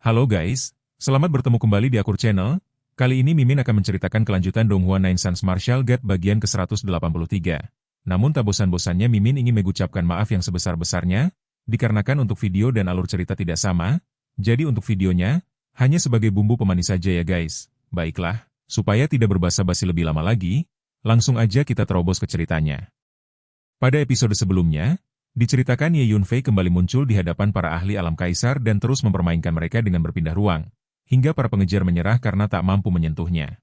Halo guys, selamat bertemu kembali di Akur Channel. Kali ini Mimin akan menceritakan kelanjutan Donghua Nine Sons Martial Guard bagian ke-183. Namun tak bosan-bosannya Mimin ingin mengucapkan maaf yang sebesar-besarnya, dikarenakan untuk video dan alur cerita tidak sama, jadi untuk videonya, hanya sebagai bumbu pemanis saja ya guys. Baiklah, supaya tidak berbasa-basi lebih lama lagi, langsung aja kita terobos ke ceritanya. Pada episode sebelumnya, diceritakan Ye Yunfei kembali muncul di hadapan para ahli alam kaisar dan terus mempermainkan mereka dengan berpindah ruang, hingga para pengejar menyerah karena tak mampu menyentuhnya.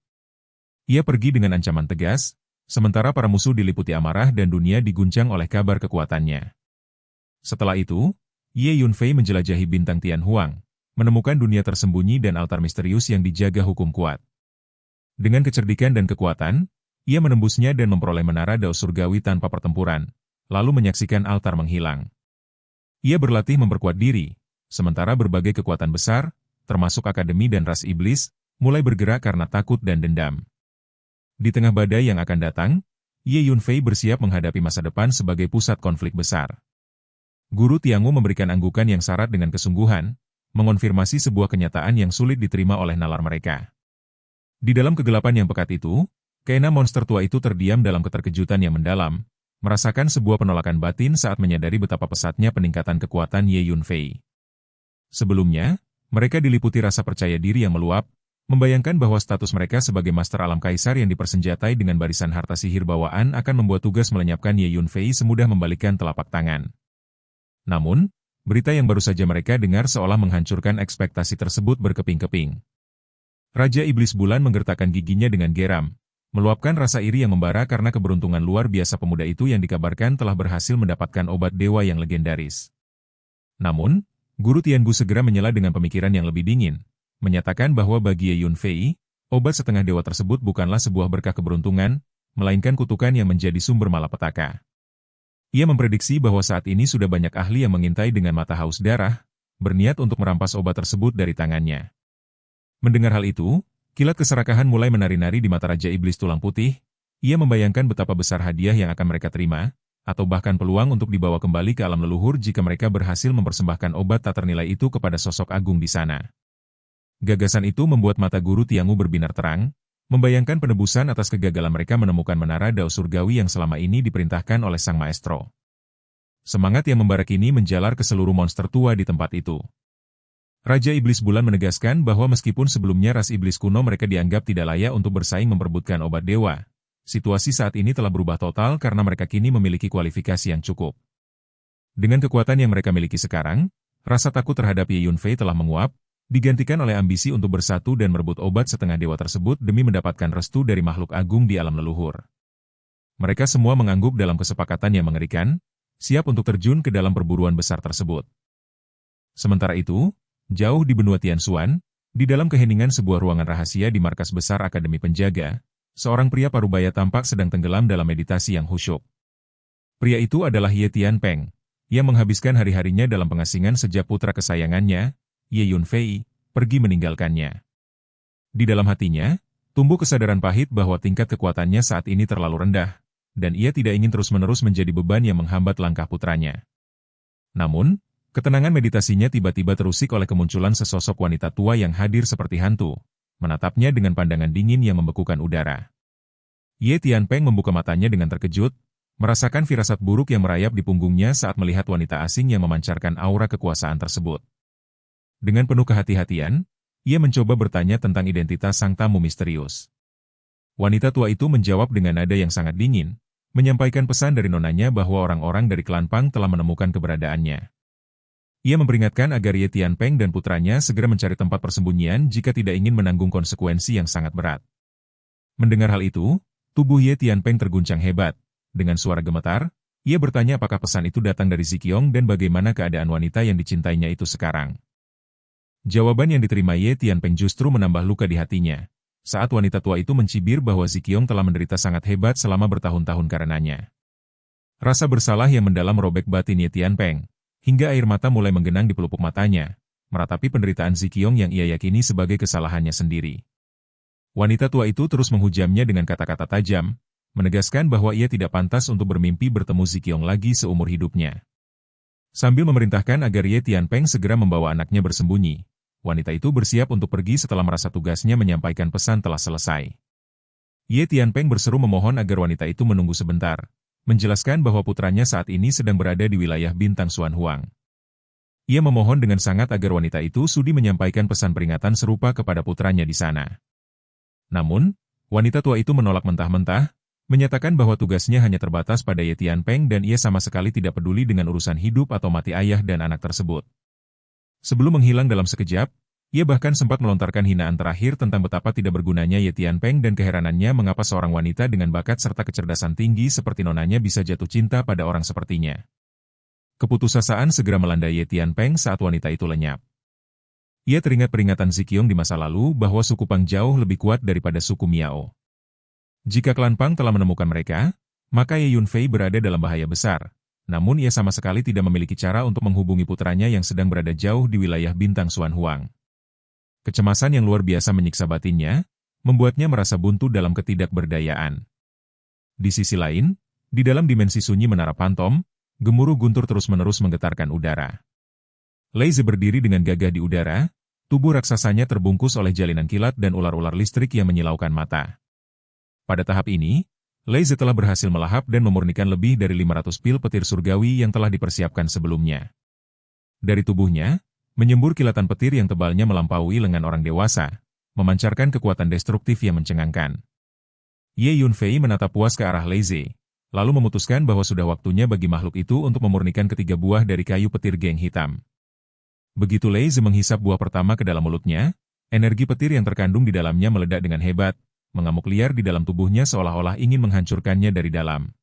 Ia pergi dengan ancaman tegas, sementara para musuh diliputi amarah dan dunia diguncang oleh kabar kekuatannya. Setelah itu, Ye Yunfei menjelajahi bintang Tianhuang, menemukan dunia tersembunyi dan altar misterius yang dijaga hukum kuat. Dengan kecerdikan dan kekuatan, ia menembusnya dan memperoleh menara dao surgawi tanpa pertempuran, lalu menyaksikan altar menghilang. Ia berlatih memperkuat diri, sementara berbagai kekuatan besar, termasuk akademi dan ras iblis, mulai bergerak karena takut dan dendam. Di tengah badai yang akan datang, Ye Yunfei bersiap menghadapi masa depan sebagai pusat konflik besar. Guru Tiangu memberikan anggukan yang syarat dengan kesungguhan, mengonfirmasi sebuah kenyataan yang sulit diterima oleh nalar mereka. Di dalam kegelapan yang pekat itu, keenam monster tua itu terdiam dalam keterkejutan yang mendalam, merasakan sebuah penolakan batin saat menyadari betapa pesatnya peningkatan kekuatan Ye Yunfei. Sebelumnya, mereka diliputi rasa percaya diri yang meluap, membayangkan bahwa status mereka sebagai master alam kaisar yang dipersenjatai dengan barisan harta sihir bawaan akan membuat tugas melenyapkan Ye Yunfei semudah membalikkan telapak tangan. Namun, berita yang baru saja mereka dengar seolah menghancurkan ekspektasi tersebut berkeping-keping. Raja Iblis Bulan menggertakkan giginya dengan geram, meluapkan rasa iri yang membara karena keberuntungan luar biasa pemuda itu yang dikabarkan telah berhasil mendapatkan obat dewa yang legendaris. Namun, Guru Tiangu segera menyela dengan pemikiran yang lebih dingin, menyatakan bahwa bagi Ye Yunfei, obat setengah dewa tersebut bukanlah sebuah berkah keberuntungan, melainkan kutukan yang menjadi sumber malapetaka. Ia memprediksi bahwa saat ini sudah banyak ahli yang mengintai dengan mata haus darah, berniat untuk merampas obat tersebut dari tangannya. Mendengar hal itu, kilat keserakahan mulai menari-nari di mata Raja Iblis Tulang Putih. Ia membayangkan betapa besar hadiah yang akan mereka terima, atau bahkan peluang untuk dibawa kembali ke alam leluhur jika mereka berhasil mempersembahkan obat tak ternilai itu kepada sosok agung di sana. Gagasan itu membuat mata Guru Tiangu berbinar terang, membayangkan penebusan atas kegagalan mereka menemukan menara dao surgawi yang selama ini diperintahkan oleh sang maestro. Semangat yang membara kini menjalar ke seluruh monster tua di tempat itu. Raja Iblis Bulan menegaskan bahwa meskipun sebelumnya ras iblis kuno mereka dianggap tidak layak untuk bersaing memperebutkan obat dewa, situasi saat ini telah berubah total karena mereka kini memiliki kualifikasi yang cukup. Dengan kekuatan yang mereka miliki sekarang, rasa takut terhadap Ye Yunfei telah menguap, digantikan oleh ambisi untuk bersatu dan merebut obat setengah dewa tersebut demi mendapatkan restu dari makhluk agung di alam leluhur. Mereka semua mengangguk dalam kesepakatan yang mengerikan, siap untuk terjun ke dalam perburuan besar tersebut. Sementara itu, jauh di benua Tianxuan, di dalam keheningan sebuah ruangan rahasia di markas besar Akademi Penjaga, seorang pria parubaya tampak sedang tenggelam dalam meditasi yang khusyuk. Pria itu adalah Ye Tianpeng, yang menghabiskan hari-harinya dalam pengasingan sejak putra kesayangannya, Ye Yunfei, pergi meninggalkannya. Di dalam hatinya, tumbuh kesadaran pahit bahwa tingkat kekuatannya saat ini terlalu rendah, dan ia tidak ingin terus-menerus menjadi beban yang menghambat langkah putranya. Namun, ketenangan meditasinya tiba-tiba terusik oleh kemunculan sesosok wanita tua yang hadir seperti hantu, menatapnya dengan pandangan dingin yang membekukan udara. Ye Tianpeng membuka matanya dengan terkejut, merasakan firasat buruk yang merayap di punggungnya saat melihat wanita asing yang memancarkan aura kekuasaan tersebut. Dengan penuh kehati-hatian, ia mencoba bertanya tentang identitas sang tamu misterius. Wanita tua itu menjawab dengan nada yang sangat dingin, menyampaikan pesan dari nonanya bahwa orang-orang dari klan Pang telah menemukan keberadaannya. Ia memperingatkan agar Ye Tianpeng dan putranya segera mencari tempat persembunyian jika tidak ingin menanggung konsekuensi yang sangat berat. Mendengar hal itu, tubuh Ye Tianpeng terguncang hebat. Dengan suara gemetar, ia bertanya apakah pesan itu datang dari Ziqiong dan bagaimana keadaan wanita yang dicintainya itu sekarang. Jawaban yang diterima Ye Tianpeng justru menambah luka di hatinya, saat wanita tua itu mencibir bahwa Ziqiong telah menderita sangat hebat selama bertahun-tahun karenanya. Rasa bersalah yang mendalam merobek batin Ye Tianpeng, hingga air mata mulai menggenang di pelupuk matanya, meratapi penderitaan Ziqiong yang ia yakini sebagai kesalahannya sendiri. Wanita tua itu terus menghujamnya dengan kata-kata tajam, menegaskan bahwa ia tidak pantas untuk bermimpi bertemu Ziqiong lagi seumur hidupnya. Sambil memerintahkan agar Ye Tianpeng segera membawa anaknya bersembunyi, wanita itu bersiap untuk pergi setelah merasa tugasnya menyampaikan pesan telah selesai. Ye Tianpeng berseru memohon agar wanita itu menunggu sebentar, menjelaskan bahwa putranya saat ini sedang berada di wilayah Bintang Xuan Huang. Ia memohon dengan sangat agar wanita itu sudi menyampaikan pesan peringatan serupa kepada putranya di sana. Namun, wanita tua itu menolak mentah-mentah, menyatakan bahwa tugasnya hanya terbatas pada Ye Tianpeng dan ia sama sekali tidak peduli dengan urusan hidup atau mati ayah dan anak tersebut. Sebelum menghilang dalam sekejap, ia bahkan sempat melontarkan hinaan terakhir tentang betapa tidak bergunanya Ye Tianpeng dan keheranannya mengapa seorang wanita dengan bakat serta kecerdasan tinggi seperti nonanya bisa jatuh cinta pada orang sepertinya. Keputusasaan segera melanda Ye Tianpeng saat wanita itu lenyap. Ia teringat peringatan Ziqiong di masa lalu bahwa suku Pang jauh lebih kuat daripada suku Miao. Jika klan Pang telah menemukan mereka, maka Ye Yunfei berada dalam bahaya besar. Namun ia sama sekali tidak memiliki cara untuk menghubungi putranya yang sedang berada jauh di wilayah Bintang Xuan Huang. Kecemasan yang luar biasa menyiksa batinnya, membuatnya merasa buntu dalam ketidakberdayaan. Di sisi lain, di dalam dimensi sunyi menara Pantom, gemuruh guntur terus-menerus menggetarkan udara. Lei Zi berdiri dengan gagah di udara, tubuh raksasanya terbungkus oleh jalinan kilat dan ular-ular listrik yang menyilaukan mata. Pada tahap ini, Lei Zi telah berhasil melahap dan memurnikan lebih dari 500 pil petir surgawi yang telah dipersiapkan sebelumnya. Dari tubuhnya, menyembur kilatan petir yang tebalnya melampaui lengan orang dewasa, memancarkan kekuatan destruktif yang mencengangkan. Ye Yunfei menatap puas ke arah Lei Zi, lalu memutuskan bahwa sudah waktunya bagi makhluk itu untuk memurnikan ketiga buah dari kayu petir geng hitam. Begitu Lei Zi menghisap buah pertama ke dalam mulutnya, energi petir yang terkandung di dalamnya meledak dengan hebat, mengamuk liar di dalam tubuhnya seolah-olah ingin menghancurkannya dari dalam.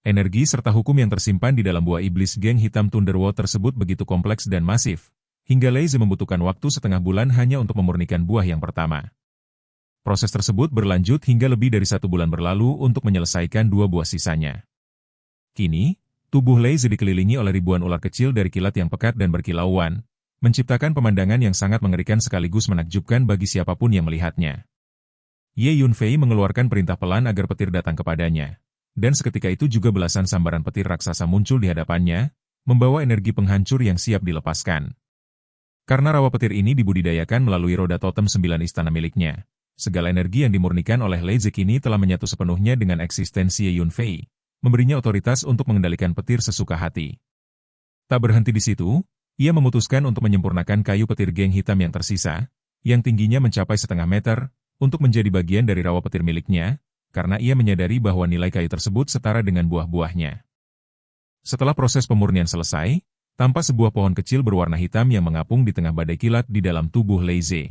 Energi serta hukum yang tersimpan di dalam buah iblis geng hitam Thunderwall tersebut begitu kompleks dan masif, hingga Lei Zi membutuhkan waktu setengah bulan hanya untuk memurnikan buah yang pertama. Proses tersebut berlanjut hingga lebih dari 1 bulan berlalu untuk menyelesaikan 2 buah sisanya. Kini, tubuh Lei Zi dikelilingi oleh ribuan ular kecil dari kilat yang pekat dan berkilauan, menciptakan pemandangan yang sangat mengerikan sekaligus menakjubkan bagi siapapun yang melihatnya. Ye Yunfei mengeluarkan perintah pelan agar petir datang kepadanya, dan seketika itu juga belasan sambaran petir raksasa muncul di hadapannya, membawa energi penghancur yang siap dilepaskan. Karena rawa petir ini dibudidayakan melalui roda totem 9 istana miliknya, segala energi yang dimurnikan oleh Lei Zi kini telah menyatu sepenuhnya dengan eksistensi Ye Yunfei, memberinya otoritas untuk mengendalikan petir sesuka hati. Tak berhenti di situ, ia memutuskan untuk menyempurnakan kayu petir geng hitam yang tersisa, yang tingginya mencapai 0,5 meter, untuk menjadi bagian dari rawa petir miliknya, karena ia menyadari bahwa nilai kayu tersebut setara dengan buah-buahnya. Setelah proses pemurnian selesai, tampak sebuah pohon kecil berwarna hitam yang mengapung di tengah badai kilat di dalam tubuh Lei Zi.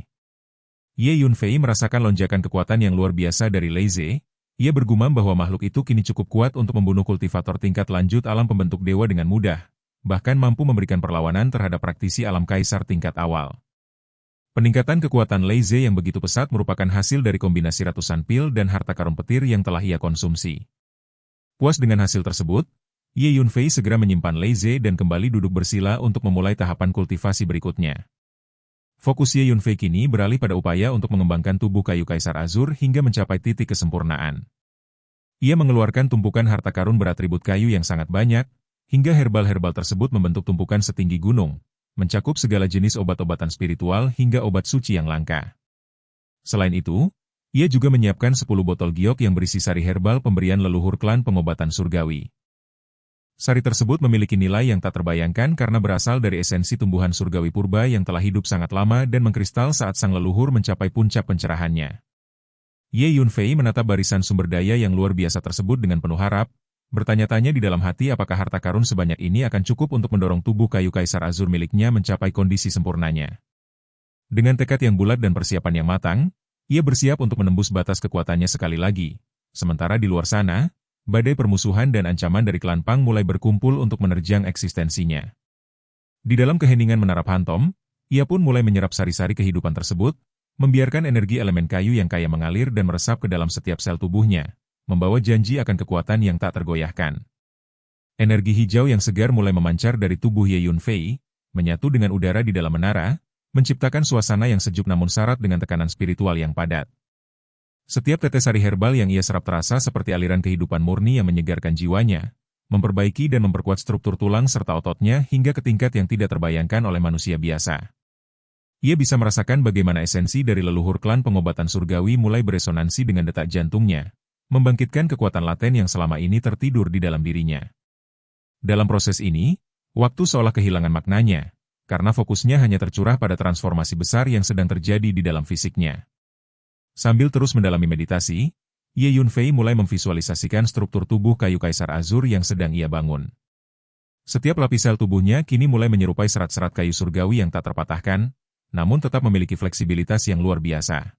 Ye Yunfei merasakan lonjakan kekuatan yang luar biasa dari Lei Zi. Ia bergumam bahwa makhluk itu kini cukup kuat untuk membunuh kultivator tingkat lanjut alam pembentuk dewa dengan mudah, bahkan mampu memberikan perlawanan terhadap praktisi alam kaisar tingkat awal. Peningkatan kekuatan Lei Zi yang begitu pesat merupakan hasil dari kombinasi ratusan pil dan harta karun petir yang telah ia konsumsi. Puas dengan hasil tersebut, Ye Yunfei segera menyimpan Lei Zi dan kembali duduk bersila untuk memulai tahapan kultivasi berikutnya. Fokus Ye Yunfei kini beralih pada upaya untuk mengembangkan tubuh kayu kaisar azur hingga mencapai titik kesempurnaan. Ia mengeluarkan tumpukan harta karun beratribut kayu yang sangat banyak, hingga herbal-herbal tersebut membentuk tumpukan setinggi gunung, mencakup segala jenis obat-obatan spiritual hingga obat suci yang langka. Selain itu, ia juga menyiapkan 10 botol giok yang berisi sari herbal pemberian leluhur klan pengobatan surgawi. Sari tersebut memiliki nilai yang tak terbayangkan karena berasal dari esensi tumbuhan surgawi purba yang telah hidup sangat lama dan mengkristal saat sang leluhur mencapai puncak pencerahannya. Ye Yunfei menatap barisan sumber daya yang luar biasa tersebut dengan penuh harap, bertanya-tanya di dalam hati apakah harta karun sebanyak ini akan cukup untuk mendorong tubuh kayu kaisar azur miliknya mencapai kondisi sempurnanya. Dengan tekad yang bulat dan persiapan yang matang, ia bersiap untuk menembus batas kekuatannya sekali lagi. Sementara di luar sana, badai permusuhan dan ancaman dari klan Pang mulai berkumpul untuk menerjang eksistensinya. Di dalam keheningan menara Pantom, ia pun mulai menyerap sari-sari kehidupan tersebut, membiarkan energi elemen kayu yang kaya mengalir dan meresap ke dalam setiap sel tubuhnya, membawa janji akan kekuatan yang tak tergoyahkan. Energi hijau yang segar mulai memancar dari tubuh Ye Yunfei, menyatu dengan udara di dalam menara, menciptakan suasana yang sejuk namun syarat dengan tekanan spiritual yang padat. Setiap tetes sari herbal yang ia serap terasa seperti aliran kehidupan murni yang menyegarkan jiwanya, memperbaiki dan memperkuat struktur tulang serta ototnya hingga ke tingkat yang tidak terbayangkan oleh manusia biasa. Ia bisa merasakan bagaimana esensi dari leluhur klan pengobatan surgawi mulai beresonansi dengan detak jantungnya, membangkitkan kekuatan laten yang selama ini tertidur di dalam dirinya. Dalam proses ini, waktu seolah kehilangan maknanya, karena fokusnya hanya tercurah pada transformasi besar yang sedang terjadi di dalam fisiknya. Sambil terus mendalami meditasi, Ye Yunfei mulai memvisualisasikan struktur tubuh kayu kaisar azur yang sedang ia bangun. Setiap lapis sel tubuhnya kini mulai menyerupai serat-serat kayu surgawi yang tak terpatahkan, namun tetap memiliki fleksibilitas yang luar biasa.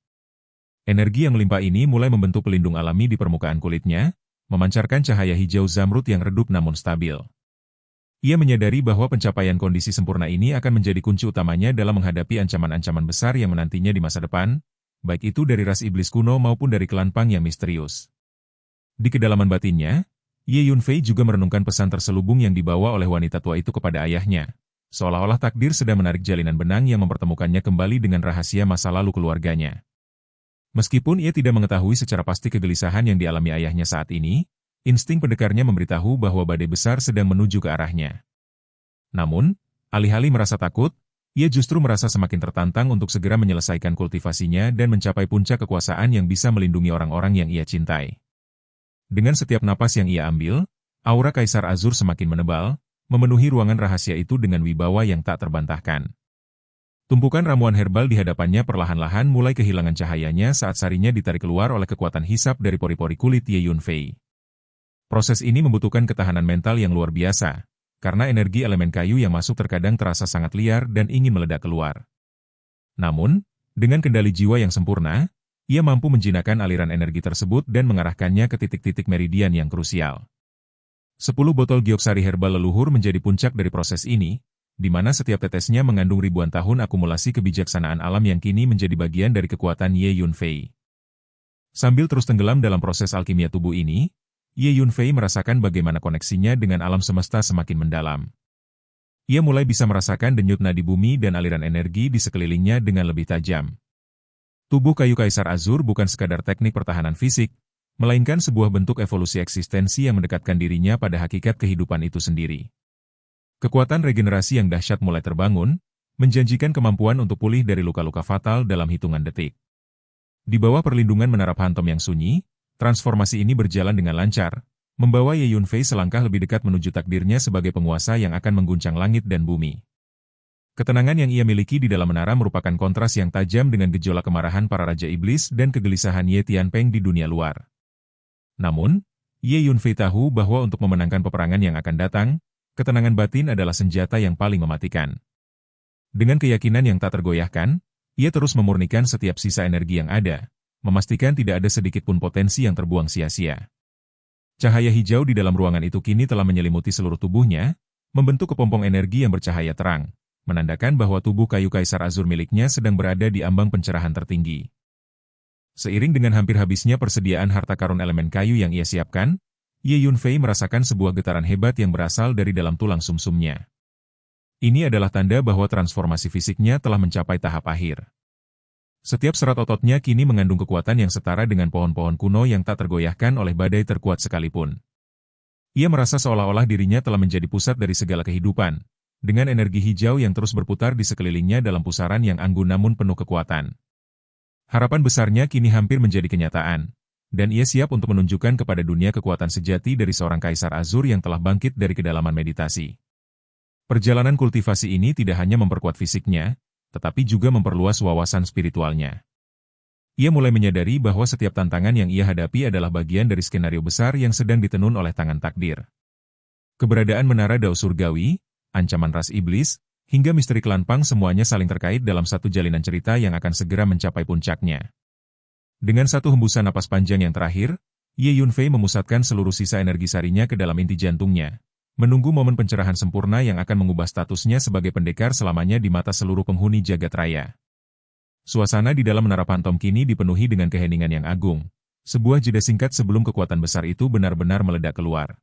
Energi yang melimpah ini mulai membentuk pelindung alami di permukaan kulitnya, memancarkan cahaya hijau zamrud yang redup namun stabil. Ia menyadari bahwa pencapaian kondisi sempurna ini akan menjadi kunci utamanya dalam menghadapi ancaman-ancaman besar yang menantinya di masa depan, baik itu dari ras iblis kuno maupun dari klan Pang yang misterius. Di kedalaman batinnya, Ye Yunfei juga merenungkan pesan terselubung yang dibawa oleh wanita tua itu kepada ayahnya. Seolah-olah takdir sedang menarik jalinan benang yang mempertemukannya kembali dengan rahasia masa lalu keluarganya. Meskipun ia tidak mengetahui secara pasti kegelisahan yang dialami ayahnya saat ini, insting pendekarnya memberitahu bahwa badai besar sedang menuju ke arahnya. Namun, alih-alih merasa takut, ia justru merasa semakin tertantang untuk segera menyelesaikan kultivasinya dan mencapai puncak kekuasaan yang bisa melindungi orang-orang yang ia cintai. Dengan setiap napas yang ia ambil, aura Kaisar Azur semakin menebal, memenuhi ruangan rahasia itu dengan wibawa yang tak terbantahkan. Tumpukan ramuan herbal di hadapannya perlahan-lahan mulai kehilangan cahayanya saat sarinya ditarik keluar oleh kekuatan hisap dari pori-pori kulit Ye Yunfei. Proses ini membutuhkan ketahanan mental yang luar biasa, karena energi elemen kayu yang masuk terkadang terasa sangat liar dan ingin meledak keluar. Namun, dengan kendali jiwa yang sempurna, ia mampu menjinakkan aliran energi tersebut dan mengarahkannya ke titik-titik meridian yang krusial. 10 botol gioksari herbal leluhur menjadi puncak dari proses ini, di mana setiap tetesnya mengandung ribuan tahun akumulasi kebijaksanaan alam yang kini menjadi bagian dari kekuatan Ye Yunfei. Sambil terus tenggelam dalam proses alkimia tubuh ini, Ye Yunfei merasakan bagaimana koneksinya dengan alam semesta semakin mendalam. Ia mulai bisa merasakan denyut nadi bumi dan aliran energi di sekelilingnya dengan lebih tajam. Tubuh kayu kaisar azur bukan sekadar teknik pertahanan fisik, melainkan sebuah bentuk evolusi eksistensi yang mendekatkan dirinya pada hakikat kehidupan itu sendiri. Kekuatan regenerasi yang dahsyat mulai terbangun, menjanjikan kemampuan untuk pulih dari luka-luka fatal dalam hitungan detik. Di bawah perlindungan menara phantom yang sunyi, transformasi ini berjalan dengan lancar, membawa Ye Yunfei selangkah lebih dekat menuju takdirnya sebagai penguasa yang akan mengguncang langit dan bumi. Ketenangan yang ia miliki di dalam menara merupakan kontras yang tajam dengan gejolak kemarahan para raja iblis dan kegelisahan Ye Tianpeng di dunia luar. Namun, Ye Yunfei tahu bahwa untuk memenangkan peperangan yang akan datang, ketenangan batin adalah senjata yang paling mematikan. Dengan keyakinan yang tak tergoyahkan, ia terus memurnikan setiap sisa energi yang ada, memastikan tidak ada sedikit pun potensi yang terbuang sia-sia. Cahaya hijau di dalam ruangan itu kini telah menyelimuti seluruh tubuhnya, membentuk kepompong energi yang bercahaya terang, menandakan bahwa tubuh kayu kaisar azur miliknya sedang berada di ambang pencerahan tertinggi. Seiring dengan hampir habisnya persediaan harta karun elemen kayu yang ia siapkan, Ye Yunfei merasakan sebuah getaran hebat yang berasal dari dalam tulang sumsumnya. Ini adalah tanda bahwa transformasi fisiknya telah mencapai tahap akhir. Setiap serat ototnya kini mengandung kekuatan yang setara dengan pohon-pohon kuno yang tak tergoyahkan oleh badai terkuat sekalipun. Ia merasa seolah-olah dirinya telah menjadi pusat dari segala kehidupan, dengan energi hijau yang terus berputar di sekelilingnya dalam pusaran yang anggun namun penuh kekuatan. Harapan besarnya kini hampir menjadi kenyataan, dan ia siap untuk menunjukkan kepada dunia kekuatan sejati dari seorang kaisar azur yang telah bangkit dari kedalaman meditasi. Perjalanan kultivasi ini tidak hanya memperkuat fisiknya, tetapi juga memperluas wawasan spiritualnya. Ia mulai menyadari bahwa setiap tantangan yang ia hadapi adalah bagian dari skenario besar yang sedang ditenun oleh tangan takdir. Keberadaan menara dao surgawi, ancaman ras iblis, hingga misteri klan Pang semuanya saling terkait dalam satu jalinan cerita yang akan segera mencapai puncaknya. Dengan satu hembusan napas panjang yang terakhir, Ye Yunfei memusatkan seluruh sisa energi sarinya ke dalam inti jantungnya, menunggu momen pencerahan sempurna yang akan mengubah statusnya sebagai pendekar selamanya di mata seluruh penghuni jagat raya. Suasana di dalam menara phantom kini dipenuhi dengan keheningan yang agung, sebuah jeda singkat sebelum kekuatan besar itu benar-benar meledak keluar.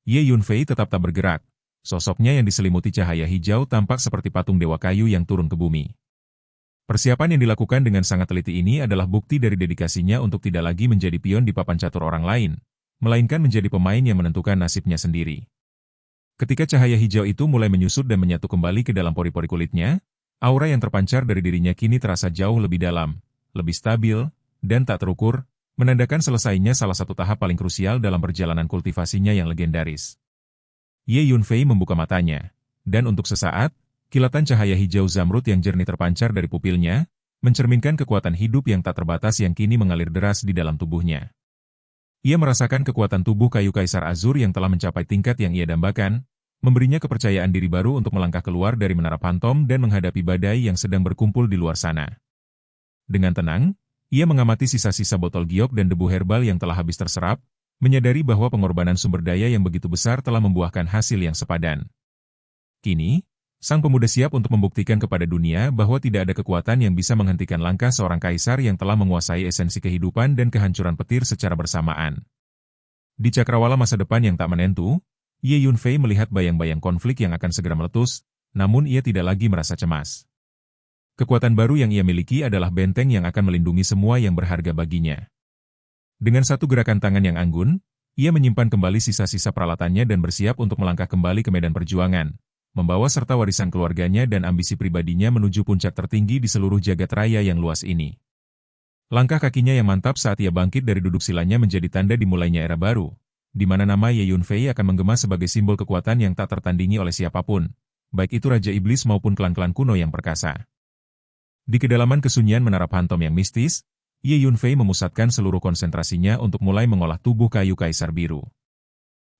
Ye Yunfei tetap tak bergerak. Sosoknya yang diselimuti cahaya hijau tampak seperti patung dewa kayu yang turun ke bumi. Persiapan yang dilakukan dengan sangat teliti ini adalah bukti dari dedikasinya untuk tidak lagi menjadi pion di papan catur orang lain, melainkan menjadi pemain yang menentukan nasibnya sendiri. Ketika cahaya hijau itu mulai menyusut dan menyatu kembali ke dalam pori-pori kulitnya, Aura yang terpancar dari dirinya kini terasa jauh lebih dalam, lebih stabil, dan tak terukur, menandakan selesainya salah satu tahap paling krusial dalam perjalanan kultivasinya yang legendaris. Ye Yunfei membuka matanya, dan untuk sesaat, kilatan cahaya hijau zamrud yang jernih terpancar dari pupilnya, mencerminkan kekuatan hidup yang tak terbatas yang kini mengalir deras di dalam tubuhnya. Ia merasakan kekuatan tubuh kayu kaisar azur yang telah mencapai tingkat yang ia dambakan, memberinya kepercayaan diri baru untuk melangkah keluar dari menara Phantom dan menghadapi badai yang sedang berkumpul di luar sana. Dengan tenang, ia mengamati sisa-sisa botol giok dan debu herbal yang telah habis terserap, menyadari bahwa pengorbanan sumber daya yang begitu besar telah membuahkan hasil yang sepadan. Kini, sang pemuda siap untuk membuktikan kepada dunia bahwa tidak ada kekuatan yang bisa menghentikan langkah seorang kaisar yang telah menguasai esensi kehidupan dan kehancuran petir secara bersamaan. Di cakrawala masa depan yang tak menentu, Ye Yunfei melihat bayang-bayang konflik yang akan segera meletus, namun ia tidak lagi merasa cemas. Kekuatan baru yang ia miliki adalah benteng yang akan melindungi semua yang berharga baginya. Dengan satu gerakan tangan yang anggun, ia menyimpan kembali sisa-sisa peralatannya dan bersiap untuk melangkah kembali ke medan perjuangan, membawa serta warisan keluarganya dan ambisi pribadinya menuju puncak tertinggi di seluruh jagat raya yang luas ini. Langkah kakinya yang mantap saat ia bangkit dari duduk silanya menjadi tanda dimulainya era baru, di mana nama Ye Yunfei akan menggema sebagai simbol kekuatan yang tak tertandingi oleh siapapun, baik itu Raja Iblis maupun klan-klan kuno yang perkasa. Di kedalaman kesunyian menara Phantom yang mistis, Ye Yunfei memusatkan seluruh konsentrasinya untuk mulai mengolah tubuh kayu kaisar biru.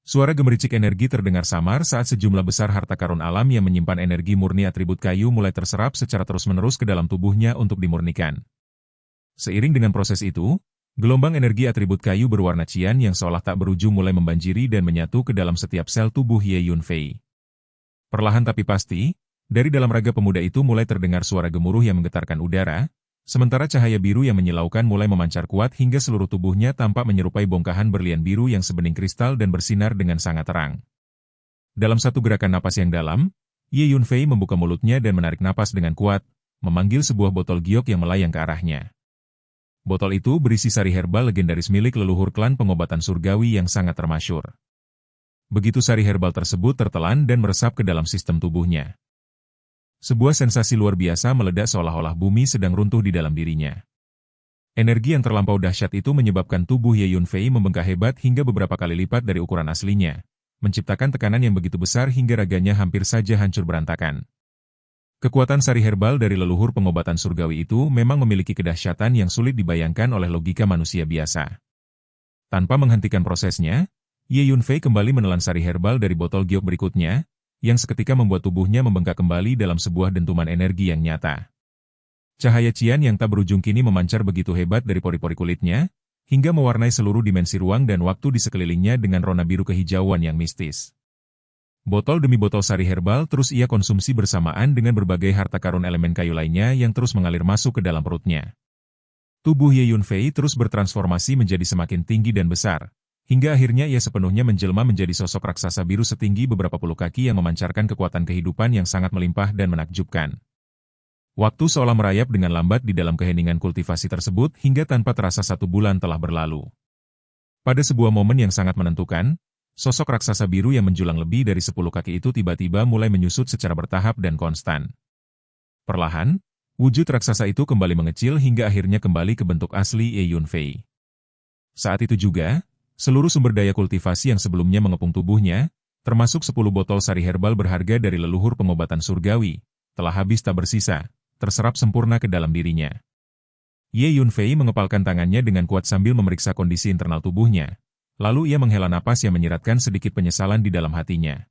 Suara gemericik energi terdengar samar saat sejumlah besar harta karun alam yang menyimpan energi murni atribut kayu mulai terserap secara terus-menerus ke dalam tubuhnya untuk dimurnikan. Seiring dengan proses itu, gelombang energi atribut kayu berwarna cian yang seolah tak berujung mulai membanjiri dan menyatu ke dalam setiap sel tubuh Ye Yunfei. Perlahan tapi pasti, dari dalam raga pemuda itu mulai terdengar suara gemuruh yang menggetarkan udara, sementara cahaya biru yang menyilaukan mulai memancar kuat hingga seluruh tubuhnya tampak menyerupai bongkahan berlian biru yang sebening kristal dan bersinar dengan sangat terang. Dalam satu gerakan napas yang dalam, Ye Yunfei membuka mulutnya dan menarik napas dengan kuat, memanggil sebuah botol giok yang melayang ke arahnya. Botol itu berisi sari herbal legendaris milik leluhur klan pengobatan surgawi yang sangat termasyur. Begitu sari herbal tersebut tertelan dan meresap ke dalam sistem tubuhnya. Sebuah sensasi luar biasa meledak seolah-olah bumi sedang runtuh di dalam dirinya. Energi yang terlampau dahsyat itu menyebabkan tubuh Ye Yunfei membengkak hebat hingga beberapa kali lipat dari ukuran aslinya, menciptakan tekanan yang begitu besar hingga raganya hampir saja hancur berantakan. Kekuatan sari herbal dari leluhur pengobatan surgawi itu memang memiliki kedahsyatan yang sulit dibayangkan oleh logika manusia biasa. Tanpa menghentikan prosesnya, Ye Yunfei kembali menelan sari herbal dari botol giok berikutnya, yang seketika membuat tubuhnya membengkak kembali dalam sebuah dentuman energi yang nyata. Cahaya cian yang tak berujung kini memancar begitu hebat dari pori-pori kulitnya, hingga mewarnai seluruh dimensi ruang dan waktu di sekelilingnya dengan rona biru kehijauan yang mistis. Botol demi botol sari herbal terus ia konsumsi bersamaan dengan berbagai harta karun elemen kayu lainnya yang terus mengalir masuk ke dalam perutnya. Tubuh Ye Yunfei terus bertransformasi menjadi semakin tinggi dan besar, hingga akhirnya ia sepenuhnya menjelma menjadi sosok raksasa biru setinggi beberapa puluh kaki yang memancarkan kekuatan kehidupan yang sangat melimpah dan menakjubkan. Waktu seolah merayap dengan lambat di dalam keheningan kultivasi tersebut hingga tanpa terasa 1 bulan telah berlalu. Pada sebuah momen yang sangat menentukan, sosok raksasa biru yang menjulang lebih dari 10 kaki itu tiba-tiba mulai menyusut secara bertahap dan konstan. Perlahan, wujud raksasa itu kembali mengecil hingga akhirnya kembali ke bentuk asli Ye Yunfei. Saat itu juga, seluruh sumber daya kultivasi yang sebelumnya mengepung tubuhnya, termasuk 10 botol sari herbal berharga dari leluhur pengobatan surgawi, telah habis tak bersisa, terserap sempurna ke dalam dirinya. Ye Yunfei mengepalkan tangannya dengan kuat sambil memeriksa kondisi internal tubuhnya. Lalu ia menghela napas yang menyiratkan sedikit penyesalan di dalam hatinya.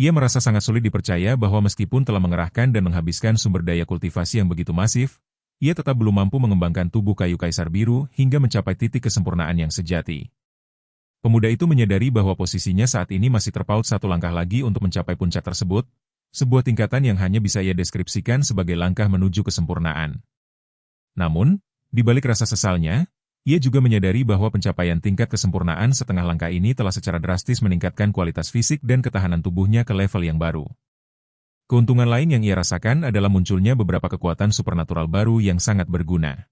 Ia merasa sangat sulit dipercaya bahwa meskipun telah mengerahkan dan menghabiskan sumber daya kultivasi yang begitu masif, ia tetap belum mampu mengembangkan tubuh kayu kaisar biru hingga mencapai titik kesempurnaan yang sejati. Pemuda itu menyadari bahwa posisinya saat ini masih terpaut 1 langkah lagi untuk mencapai puncak tersebut, sebuah tingkatan yang hanya bisa ia deskripsikan sebagai langkah menuju kesempurnaan. Namun, di balik rasa sesalnya, ia juga menyadari bahwa pencapaian tingkat kesempurnaan setengah langkah ini telah secara drastis meningkatkan kualitas fisik dan ketahanan tubuhnya ke level yang baru. Keuntungan lain yang ia rasakan adalah munculnya beberapa kekuatan supernatural baru yang sangat berguna.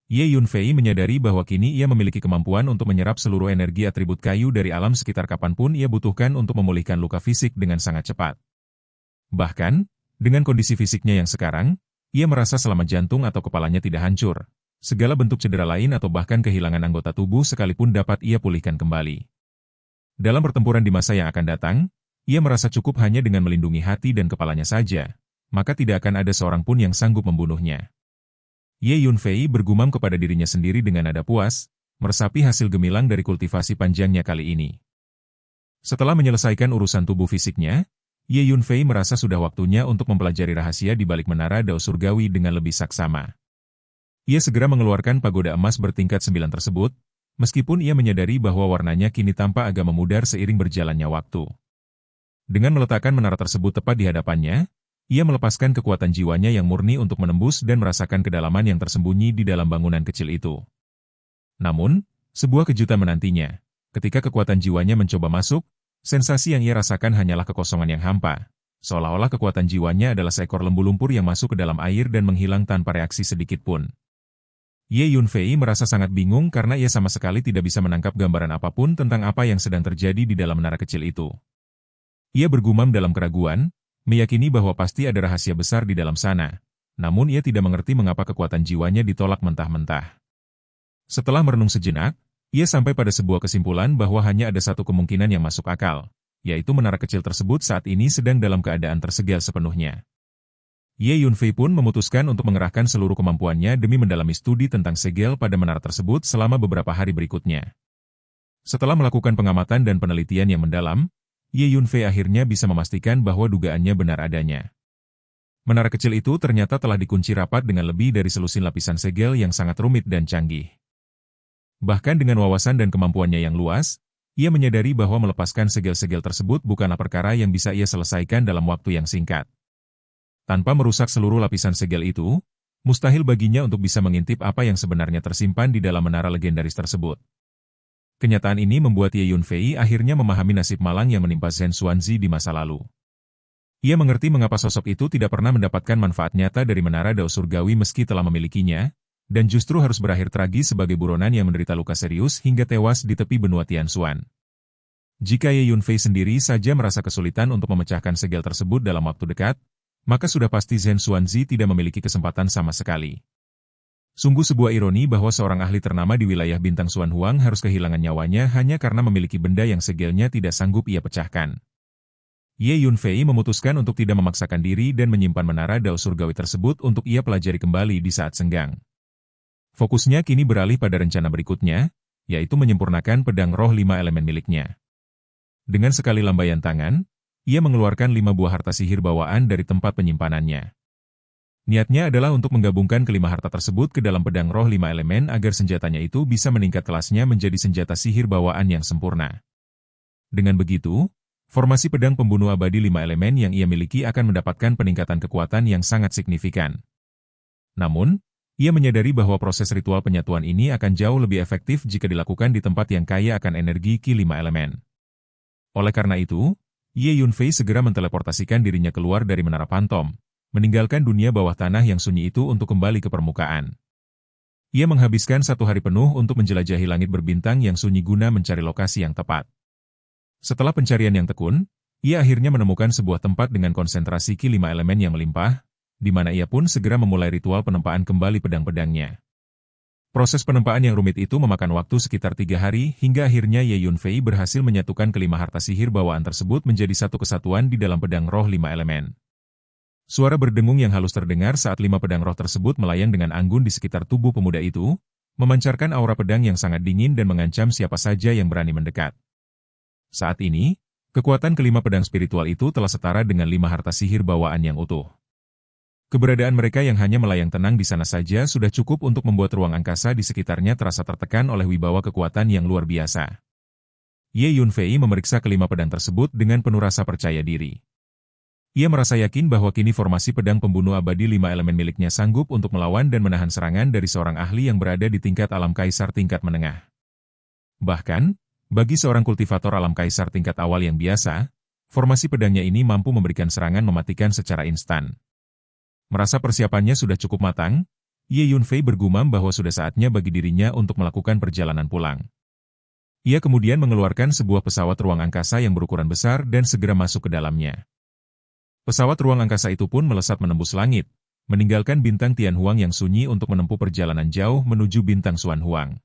Ye Yunfei menyadari bahwa kini ia memiliki kemampuan untuk menyerap seluruh energi atribut kayu dari alam sekitar kapanpun ia butuhkan untuk memulihkan luka fisik dengan sangat cepat. Bahkan, Dengan kondisi fisiknya yang sekarang, ia merasa selama jantung atau kepalanya tidak hancur, segala bentuk cedera lain atau bahkan kehilangan anggota tubuh sekalipun dapat ia pulihkan kembali. Dalam pertempuran di masa yang akan datang, ia merasa cukup hanya dengan melindungi hati dan kepalanya saja, maka tidak akan ada seorang pun yang sanggup membunuhnya. Ye Yunfei bergumam kepada dirinya sendiri dengan nada puas, meresapi hasil gemilang dari kultivasi panjangnya kali ini. Setelah menyelesaikan urusan tubuh fisiknya, Ye Yunfei merasa sudah waktunya untuk mempelajari rahasia di balik menara Dao Surgawi dengan lebih saksama. Ia segera mengeluarkan pagoda emas bertingkat 9 tersebut, meskipun ia menyadari bahwa warnanya kini tampak agak memudar seiring berjalannya waktu. Dengan meletakkan menara tersebut tepat di hadapannya, ia melepaskan kekuatan jiwanya yang murni untuk menembus dan merasakan kedalaman yang tersembunyi di dalam bangunan kecil itu. Namun, sebuah kejutan menantinya. Ketika kekuatan jiwanya mencoba masuk, sensasi yang ia rasakan hanyalah kekosongan yang hampa, seolah-olah kekuatan jiwanya adalah seekor lembu lumpur yang masuk ke dalam air dan menghilang tanpa reaksi sedikit pun. Ye Yunfei merasa sangat bingung karena ia sama sekali tidak bisa menangkap gambaran apapun tentang apa yang sedang terjadi di dalam menara kecil itu. Ia bergumam dalam keraguan, meyakini bahwa pasti ada rahasia besar di dalam sana, namun ia tidak mengerti mengapa kekuatan jiwanya ditolak mentah-mentah. Setelah merenung sejenak, ia sampai pada sebuah kesimpulan bahwa hanya ada satu kemungkinan yang masuk akal, yaitu menara kecil tersebut saat ini sedang dalam keadaan tersegel sepenuhnya. Ye Yunfei pun memutuskan untuk mengerahkan seluruh kemampuannya demi mendalami studi tentang segel pada menara tersebut selama beberapa hari berikutnya. Setelah melakukan pengamatan dan penelitian yang mendalam, Ye Yunfei akhirnya bisa memastikan bahwa dugaannya benar adanya. Menara kecil itu ternyata telah dikunci rapat dengan lebih dari selusin lapisan segel yang sangat rumit dan canggih. Bahkan dengan wawasan dan kemampuannya yang luas, ia menyadari bahwa melepaskan segel-segel tersebut bukanlah perkara yang bisa ia selesaikan dalam waktu yang singkat. Tanpa merusak seluruh lapisan segel itu, mustahil baginya untuk bisa mengintip apa yang sebenarnya tersimpan di dalam menara legendaris tersebut. Kenyataan ini membuat Ye Yunfei akhirnya memahami nasib malang yang menimpa Zhen Xuanzi di masa lalu. Ia mengerti mengapa sosok itu tidak pernah mendapatkan manfaat nyata dari menara Dao Surgawi meski telah memilikinya, dan justru harus berakhir tragis sebagai buronan yang menderita luka serius hingga tewas di tepi benua Tianxuan. Jika Ye Yunfei sendiri saja merasa kesulitan untuk memecahkan segel tersebut dalam waktu dekat, maka sudah pasti Zhen Xuanzi tidak memiliki kesempatan sama sekali. Sungguh sebuah ironi bahwa seorang ahli ternama di wilayah bintang Xuan Huang harus kehilangan nyawanya hanya karena memiliki benda yang segelnya tidak sanggup ia pecahkan. Ye Yunfei memutuskan untuk tidak memaksakan diri dan menyimpan menara Dao Surgawi tersebut untuk ia pelajari kembali di saat senggang. Fokusnya kini beralih pada rencana berikutnya, yaitu menyempurnakan pedang roh 5 elemen miliknya. Dengan sekali lambaian tangan, ia mengeluarkan 5 buah harta sihir bawaan dari tempat penyimpanannya. Niatnya adalah untuk menggabungkan kelima harta tersebut ke dalam pedang roh 5 elemen agar senjatanya itu bisa meningkat kelasnya menjadi senjata sihir bawaan yang sempurna. Dengan begitu, formasi pedang pembunuh abadi 5 elemen yang ia miliki akan mendapatkan peningkatan kekuatan yang sangat signifikan. Namun, ia menyadari bahwa proses ritual penyatuan ini akan jauh lebih efektif jika dilakukan di tempat yang kaya akan energi Qi 5 elemen. Oleh karena itu, Ye Yunfei segera menteleportasikan dirinya keluar dari menara Pantom, meninggalkan dunia bawah tanah yang sunyi itu untuk kembali ke permukaan. Ia menghabiskan 1 hari penuh untuk menjelajahi langit berbintang yang sunyi guna mencari lokasi yang tepat. Setelah pencarian yang tekun, ia akhirnya menemukan sebuah tempat dengan konsentrasi Qi 5 elemen yang melimpah, di mana ia pun segera memulai ritual penempaan kembali pedang-pedangnya. Proses penempaan yang rumit itu memakan waktu sekitar 3 hari hingga akhirnya Ye Yunfei berhasil menyatukan kelima harta sihir bawaan tersebut menjadi satu kesatuan di dalam pedang roh 5 elemen. Suara berdengung yang halus terdengar saat 5 pedang roh tersebut melayang dengan anggun di sekitar tubuh pemuda itu, memancarkan aura pedang yang sangat dingin dan mengancam siapa saja yang berani mendekat. Saat ini, kekuatan kelima pedang spiritual itu telah setara dengan 5 harta sihir bawaan yang utuh. Keberadaan mereka yang hanya melayang tenang di sana saja sudah cukup untuk membuat ruang angkasa di sekitarnya terasa tertekan oleh wibawa kekuatan yang luar biasa. Ye Yunfei memeriksa kelima pedang tersebut dengan penuh rasa percaya diri. Ia merasa yakin bahwa kini formasi pedang pembunuh abadi 5 elemen miliknya sanggup untuk melawan dan menahan serangan dari seorang ahli yang berada di tingkat alam kaisar tingkat menengah. Bahkan, bagi seorang kultivator alam kaisar tingkat awal yang biasa, formasi pedangnya ini mampu memberikan serangan mematikan secara instan. Merasa persiapannya sudah cukup matang, Ye Yunfei bergumam bahwa sudah saatnya bagi dirinya untuk melakukan perjalanan pulang. Ia kemudian mengeluarkan sebuah pesawat ruang angkasa yang berukuran besar dan segera masuk ke dalamnya. Pesawat ruang angkasa itu pun melesat menembus langit, meninggalkan bintang Tianhuang yang sunyi untuk menempuh perjalanan jauh menuju bintang Xuanhuang.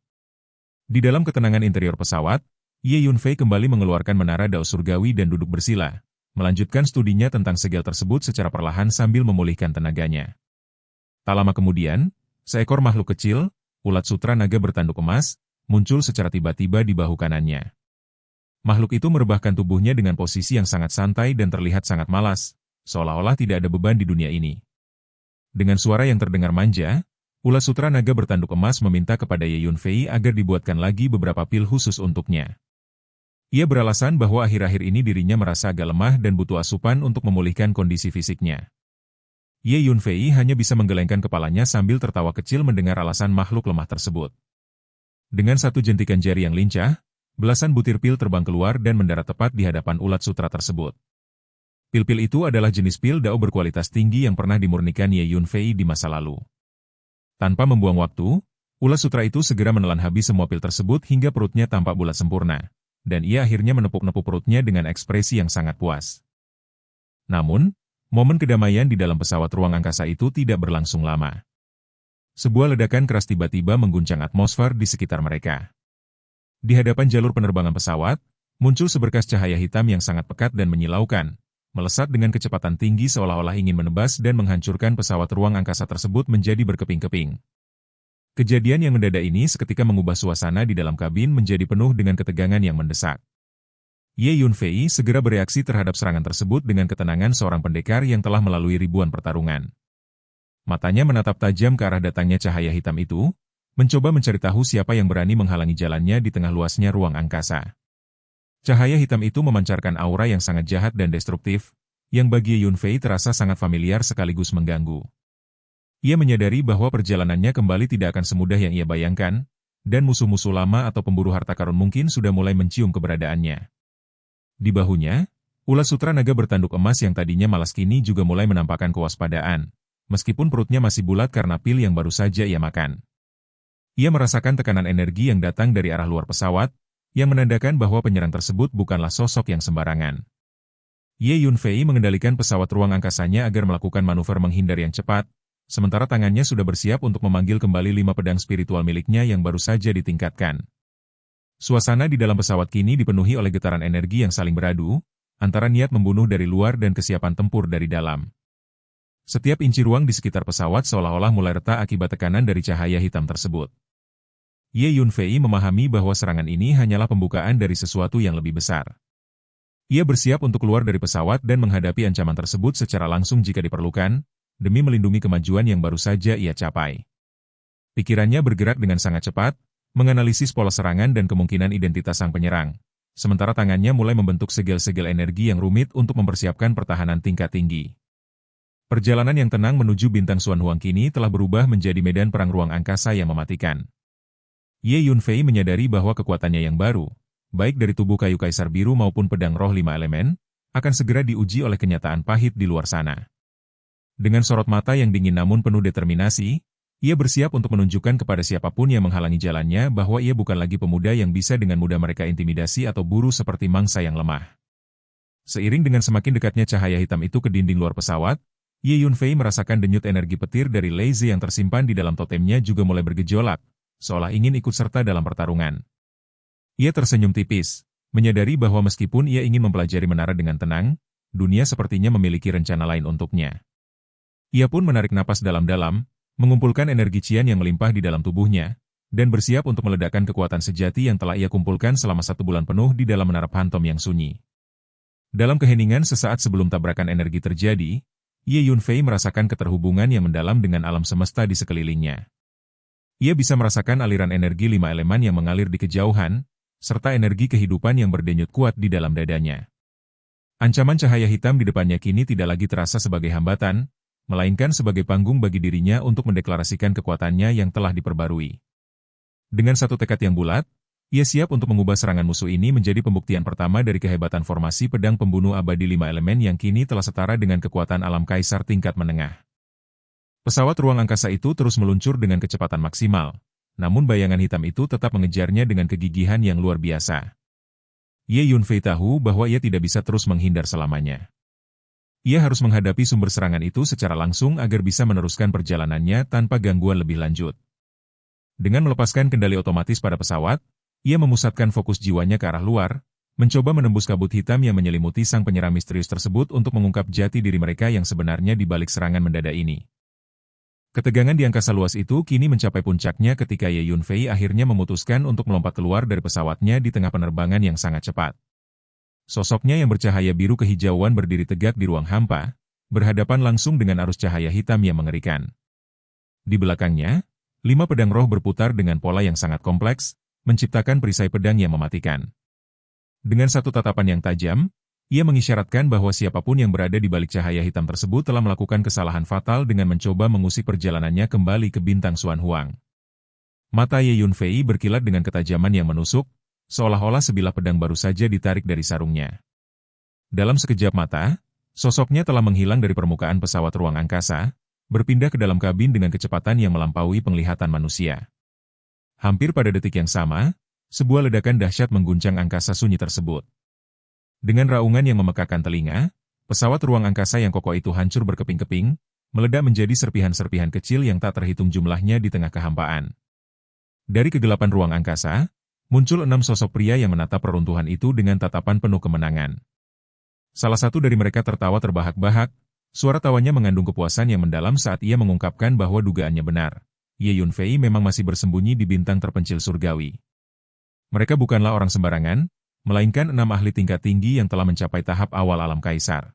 Di dalam ketenangan interior pesawat, Ye Yunfei kembali mengeluarkan menara dao surgawi dan duduk bersila, melanjutkan studinya tentang segel tersebut secara perlahan sambil memulihkan tenaganya. Tak lama kemudian, seekor makhluk kecil, ulat sutra naga bertanduk emas, muncul secara tiba-tiba di bahu kanannya. Makhluk itu merebahkan tubuhnya dengan posisi yang sangat santai dan terlihat sangat malas, seolah-olah tidak ada beban di dunia ini. Dengan suara yang terdengar manja, ulat sutra naga bertanduk emas meminta kepada Ye Yunfei agar dibuatkan lagi beberapa pil khusus untuknya. Ia beralasan bahwa akhir-akhir ini dirinya merasa agak lemah dan butuh asupan untuk memulihkan kondisi fisiknya. Ye Yunfei hanya bisa menggelengkan kepalanya sambil tertawa kecil mendengar alasan makhluk lemah tersebut. Dengan satu jentikan jari yang lincah, belasan butir pil terbang keluar dan mendarat tepat di hadapan ulat sutra tersebut. Pil-pil itu adalah jenis pil dao berkualitas tinggi yang pernah dimurnikan Ye Yunfei di masa lalu. Tanpa membuang waktu, ulat sutra itu segera menelan habis semua pil tersebut hingga perutnya tampak bulat sempurna, dan ia akhirnya menepuk-nepuk perutnya dengan ekspresi yang sangat puas. Namun, momen kedamaian di dalam pesawat ruang angkasa itu tidak berlangsung lama. Sebuah ledakan keras tiba-tiba mengguncang atmosfer di sekitar mereka. Di hadapan jalur penerbangan pesawat, muncul seberkas cahaya hitam yang sangat pekat dan menyilaukan, melesat dengan kecepatan tinggi seolah-olah ingin menebas dan menghancurkan pesawat ruang angkasa tersebut menjadi berkeping-keping. Kejadian yang mendadak ini seketika mengubah suasana di dalam kabin menjadi penuh dengan ketegangan yang mendesak. Ye Yunfei segera bereaksi terhadap serangan tersebut dengan ketenangan seorang pendekar yang telah melalui ribuan pertarungan. Matanya menatap tajam ke arah datangnya cahaya hitam itu, mencoba mencari tahu siapa yang berani menghalangi jalannya di tengah luasnya ruang angkasa. Cahaya hitam itu memancarkan aura yang sangat jahat dan destruktif, yang bagi Ye Yunfei terasa sangat familiar sekaligus mengganggu. Ia menyadari bahwa perjalanannya kembali tidak akan semudah yang ia bayangkan, dan musuh-musuh lama atau pemburu harta karun mungkin sudah mulai mencium keberadaannya. Di bahunya, ulat sutra naga bertanduk emas yang tadinya malas kini juga mulai menampakkan kewaspadaan, meskipun perutnya masih bulat karena pil yang baru saja ia makan. Ia merasakan tekanan energi yang datang dari arah luar pesawat, yang menandakan bahwa penyerang tersebut bukanlah sosok yang sembarangan. Ye Yunfei mengendalikan pesawat ruang angkasanya agar melakukan manuver menghindar yang cepat, sementara tangannya sudah bersiap untuk memanggil kembali 5 pedang spiritual miliknya yang baru saja ditingkatkan. Suasana di dalam pesawat kini dipenuhi oleh getaran energi yang saling beradu, antara niat membunuh dari luar dan kesiapan tempur dari dalam. Setiap inci ruang di sekitar pesawat seolah-olah mulai retak akibat tekanan dari cahaya hitam tersebut. Ye Yunfei memahami bahwa serangan ini hanyalah pembukaan dari sesuatu yang lebih besar. Ia bersiap untuk keluar dari pesawat dan menghadapi ancaman tersebut secara langsung jika diperlukan, demi melindungi kemajuan yang baru saja ia capai. Pikirannya bergerak dengan sangat cepat, menganalisis pola serangan dan kemungkinan identitas sang penyerang, sementara tangannya mulai membentuk segel-segel energi yang rumit untuk mempersiapkan pertahanan tingkat tinggi. Perjalanan yang tenang menuju bintang Xuanhuang kini telah berubah menjadi medan perang ruang angkasa yang mematikan. Ye Yunfei menyadari bahwa kekuatannya yang baru, baik dari tubuh kayu kaisar biru maupun pedang roh 5 elemen, akan segera diuji oleh kenyataan pahit di luar sana. Dengan sorot mata yang dingin namun penuh determinasi, ia bersiap untuk menunjukkan kepada siapapun yang menghalangi jalannya bahwa ia bukan lagi pemuda yang bisa dengan mudah mereka intimidasi atau buru seperti mangsa yang lemah. Seiring dengan semakin dekatnya cahaya hitam itu ke dinding luar pesawat, Ye Yunfei merasakan denyut energi petir dari Lei Zi yang tersimpan di dalam totemnya juga mulai bergejolak, seolah ingin ikut serta dalam pertarungan. Ia tersenyum tipis, menyadari bahwa meskipun ia ingin mempelajari menara dengan tenang, dunia sepertinya memiliki rencana lain untuknya. Ia pun menarik napas dalam-dalam, mengumpulkan energi Qian yang melimpah di dalam tubuhnya, dan bersiap untuk meledakkan kekuatan sejati yang telah ia kumpulkan selama 1 bulan penuh di dalam menara Phantom yang sunyi. Dalam keheningan sesaat sebelum tabrakan energi terjadi, Ye Yunfei merasakan keterhubungan yang mendalam dengan alam semesta di sekelilingnya. Ia bisa merasakan aliran energi 5 elemen yang mengalir di kejauhan, serta energi kehidupan yang berdenyut kuat di dalam dadanya. Ancaman cahaya hitam di depannya kini tidak lagi terasa sebagai hambatan, melainkan sebagai panggung bagi dirinya untuk mendeklarasikan kekuatannya yang telah diperbarui. Dengan satu tekad yang bulat, ia siap untuk mengubah serangan musuh ini menjadi pembuktian pertama dari kehebatan formasi pedang pembunuh abadi 5 elemen yang kini telah setara dengan kekuatan alam kaisar tingkat menengah. Pesawat ruang angkasa itu terus meluncur dengan kecepatan maksimal, namun bayangan hitam itu tetap mengejarnya dengan kegigihan yang luar biasa. Ye Yunfei tahu bahwa ia tidak bisa terus menghindar selamanya. Ia harus menghadapi sumber serangan itu secara langsung agar bisa meneruskan perjalanannya tanpa gangguan lebih lanjut. Dengan melepaskan kendali otomatis pada pesawat, ia memusatkan fokus jiwanya ke arah luar, mencoba menembus kabut hitam yang menyelimuti sang penyerang misterius tersebut untuk mengungkap jati diri mereka yang sebenarnya di balik serangan mendadak ini. Ketegangan di angkasa luas itu kini mencapai puncaknya ketika Ye Yunfei akhirnya memutuskan untuk melompat keluar dari pesawatnya di tengah penerbangan yang sangat cepat. Sosoknya yang bercahaya biru kehijauan berdiri tegak di ruang hampa, berhadapan langsung dengan arus cahaya hitam yang mengerikan. Di belakangnya, 5 pedang roh berputar dengan pola yang sangat kompleks, menciptakan perisai pedang yang mematikan. Dengan satu tatapan yang tajam, ia mengisyaratkan bahwa siapapun yang berada di balik cahaya hitam tersebut telah melakukan kesalahan fatal dengan mencoba mengusik perjalanannya kembali ke bintang Xuan Huang. Mata Ye Yunfei berkilat dengan ketajaman yang menusuk, seolah-olah sebilah pedang baru saja ditarik dari sarungnya. Dalam sekejap mata, sosoknya telah menghilang dari permukaan pesawat ruang angkasa, berpindah ke dalam kabin dengan kecepatan yang melampaui penglihatan manusia. Hampir pada detik yang sama, sebuah ledakan dahsyat mengguncang angkasa sunyi tersebut. Dengan raungan yang memekakan telinga, pesawat ruang angkasa yang kokoh itu hancur berkeping-keping, meledak menjadi serpihan-serpihan kecil yang tak terhitung jumlahnya di tengah kehampaan. Dari kegelapan ruang angkasa, muncul 6 sosok pria yang menatap reruntuhan itu dengan tatapan penuh kemenangan. Salah satu dari mereka tertawa terbahak-bahak, suara tawanya mengandung kepuasan yang mendalam saat ia mengungkapkan bahwa dugaannya benar. Ye Yunfei memang masih bersembunyi di bintang terpencil surgawi. Mereka bukanlah orang sembarangan, melainkan 6 ahli tingkat tinggi yang telah mencapai tahap awal alam kaisar.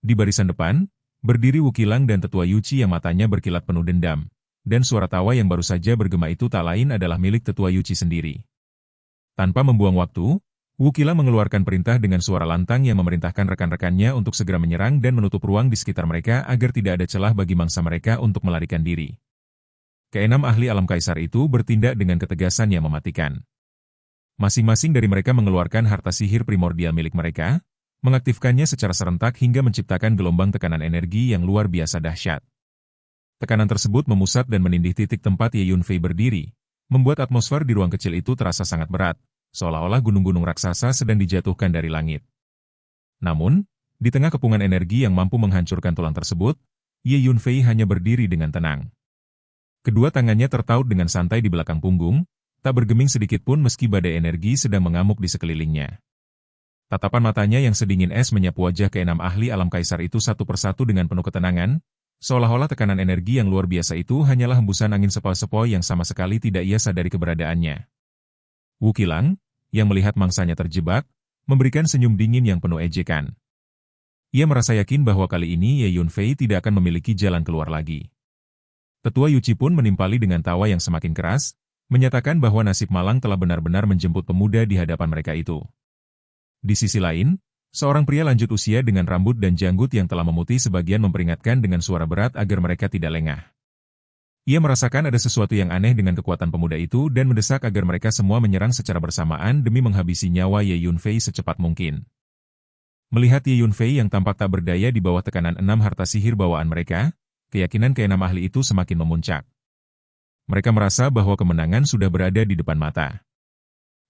Di barisan depan, berdiri Wu Qilang dan Tetua Yuqi yang matanya berkilat penuh dendam, dan suara tawa yang baru saja bergema itu tak lain adalah milik Tetua Yuqi sendiri. Tanpa membuang waktu, Wu Qilang mengeluarkan perintah dengan suara lantang yang memerintahkan rekan-rekannya untuk segera menyerang dan menutup ruang di sekitar mereka agar tidak ada celah bagi mangsa mereka untuk melarikan diri. Keenam ahli alam kaisar itu bertindak dengan ketegasan yang mematikan. Masing-masing dari mereka mengeluarkan harta sihir primordial milik mereka, mengaktifkannya secara serentak hingga menciptakan gelombang tekanan energi yang luar biasa dahsyat. Tekanan tersebut memusat dan menindih titik tempat Ye Yunfei berdiri, membuat atmosfer di ruang kecil itu terasa sangat berat, seolah-olah gunung-gunung raksasa sedang dijatuhkan dari langit. Namun, di tengah kepungan energi yang mampu menghancurkan tulang tersebut, Ye Yunfei hanya berdiri dengan tenang. Kedua tangannya tertaut dengan santai di belakang punggung, tak bergeming sedikit pun meski badai energi sedang mengamuk di sekelilingnya. Tatapan matanya yang sedingin es menyapu wajah keenam ahli alam kaisar itu satu persatu dengan penuh ketenangan, seolah-olah tekanan energi yang luar biasa itu hanyalah hembusan angin sepoi-sepoi yang sama sekali tidak ia sadari keberadaannya. Wu Qilang, yang melihat mangsanya terjebak, memberikan senyum dingin yang penuh ejekan. Ia merasa yakin bahwa kali ini Ye Yunfei tidak akan memiliki jalan keluar lagi. Tetua Yuqi pun menimpali dengan tawa yang semakin keras, menyatakan bahwa nasib malang telah benar-benar menjemput pemuda di hadapan mereka itu. Di sisi lain, seorang pria lanjut usia dengan rambut dan janggut yang telah memutih sebagian memperingatkan dengan suara berat agar mereka tidak lengah. Ia merasakan ada sesuatu yang aneh dengan kekuatan pemuda itu dan mendesak agar mereka semua menyerang secara bersamaan demi menghabisi nyawa Ye Yunfei secepat mungkin. Melihat Ye Yunfei yang tampak tak berdaya di bawah tekanan 6 harta sihir bawaan mereka, keyakinan keenam ahli itu semakin memuncak. Mereka merasa bahwa kemenangan sudah berada di depan mata.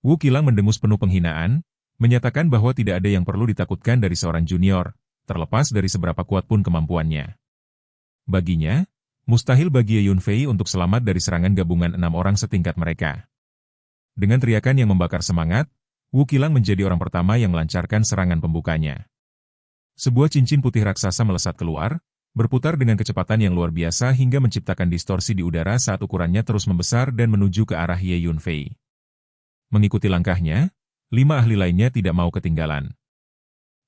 Wu Qilang mendengus penuh penghinaan, menyatakan bahwa tidak ada yang perlu ditakutkan dari seorang junior, terlepas dari seberapa kuat pun kemampuannya. Baginya, mustahil bagi Ye Yunfei untuk selamat dari serangan gabungan 6 orang setingkat mereka. Dengan teriakan yang membakar semangat, Wu Qilang menjadi orang pertama yang melancarkan serangan pembukanya. Sebuah cincin putih raksasa melesat keluar, berputar dengan kecepatan yang luar biasa hingga menciptakan distorsi di udara saat ukurannya terus membesar dan menuju ke arah Ye Yunfei. Mengikuti langkahnya, 5 ahli lainnya tidak mau ketinggalan.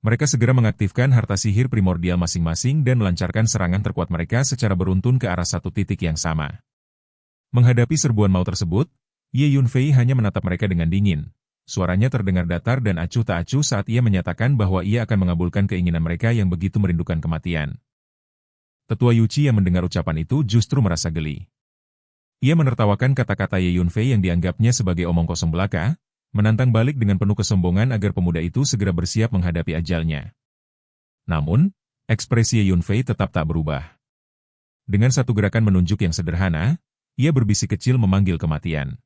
Mereka segera mengaktifkan harta sihir primordial masing-masing dan melancarkan serangan terkuat mereka secara beruntun ke arah satu titik yang sama. Menghadapi serbuan maut tersebut, Ye Yunfei hanya menatap mereka dengan dingin. Suaranya terdengar datar dan acuh tak acuh saat ia menyatakan bahwa ia akan mengabulkan keinginan mereka yang begitu merindukan kematian. Tetua Yuqi yang mendengar ucapan itu justru merasa geli. Ia menertawakan kata-kata Ye Yunfei yang dianggapnya sebagai omong kosong belaka, menantang balik dengan penuh kesombongan agar pemuda itu segera bersiap menghadapi ajalnya. Namun, ekspresi Ye Yunfei tetap tak berubah. Dengan satu gerakan menunjuk yang sederhana, ia berbisik kecil memanggil kematian.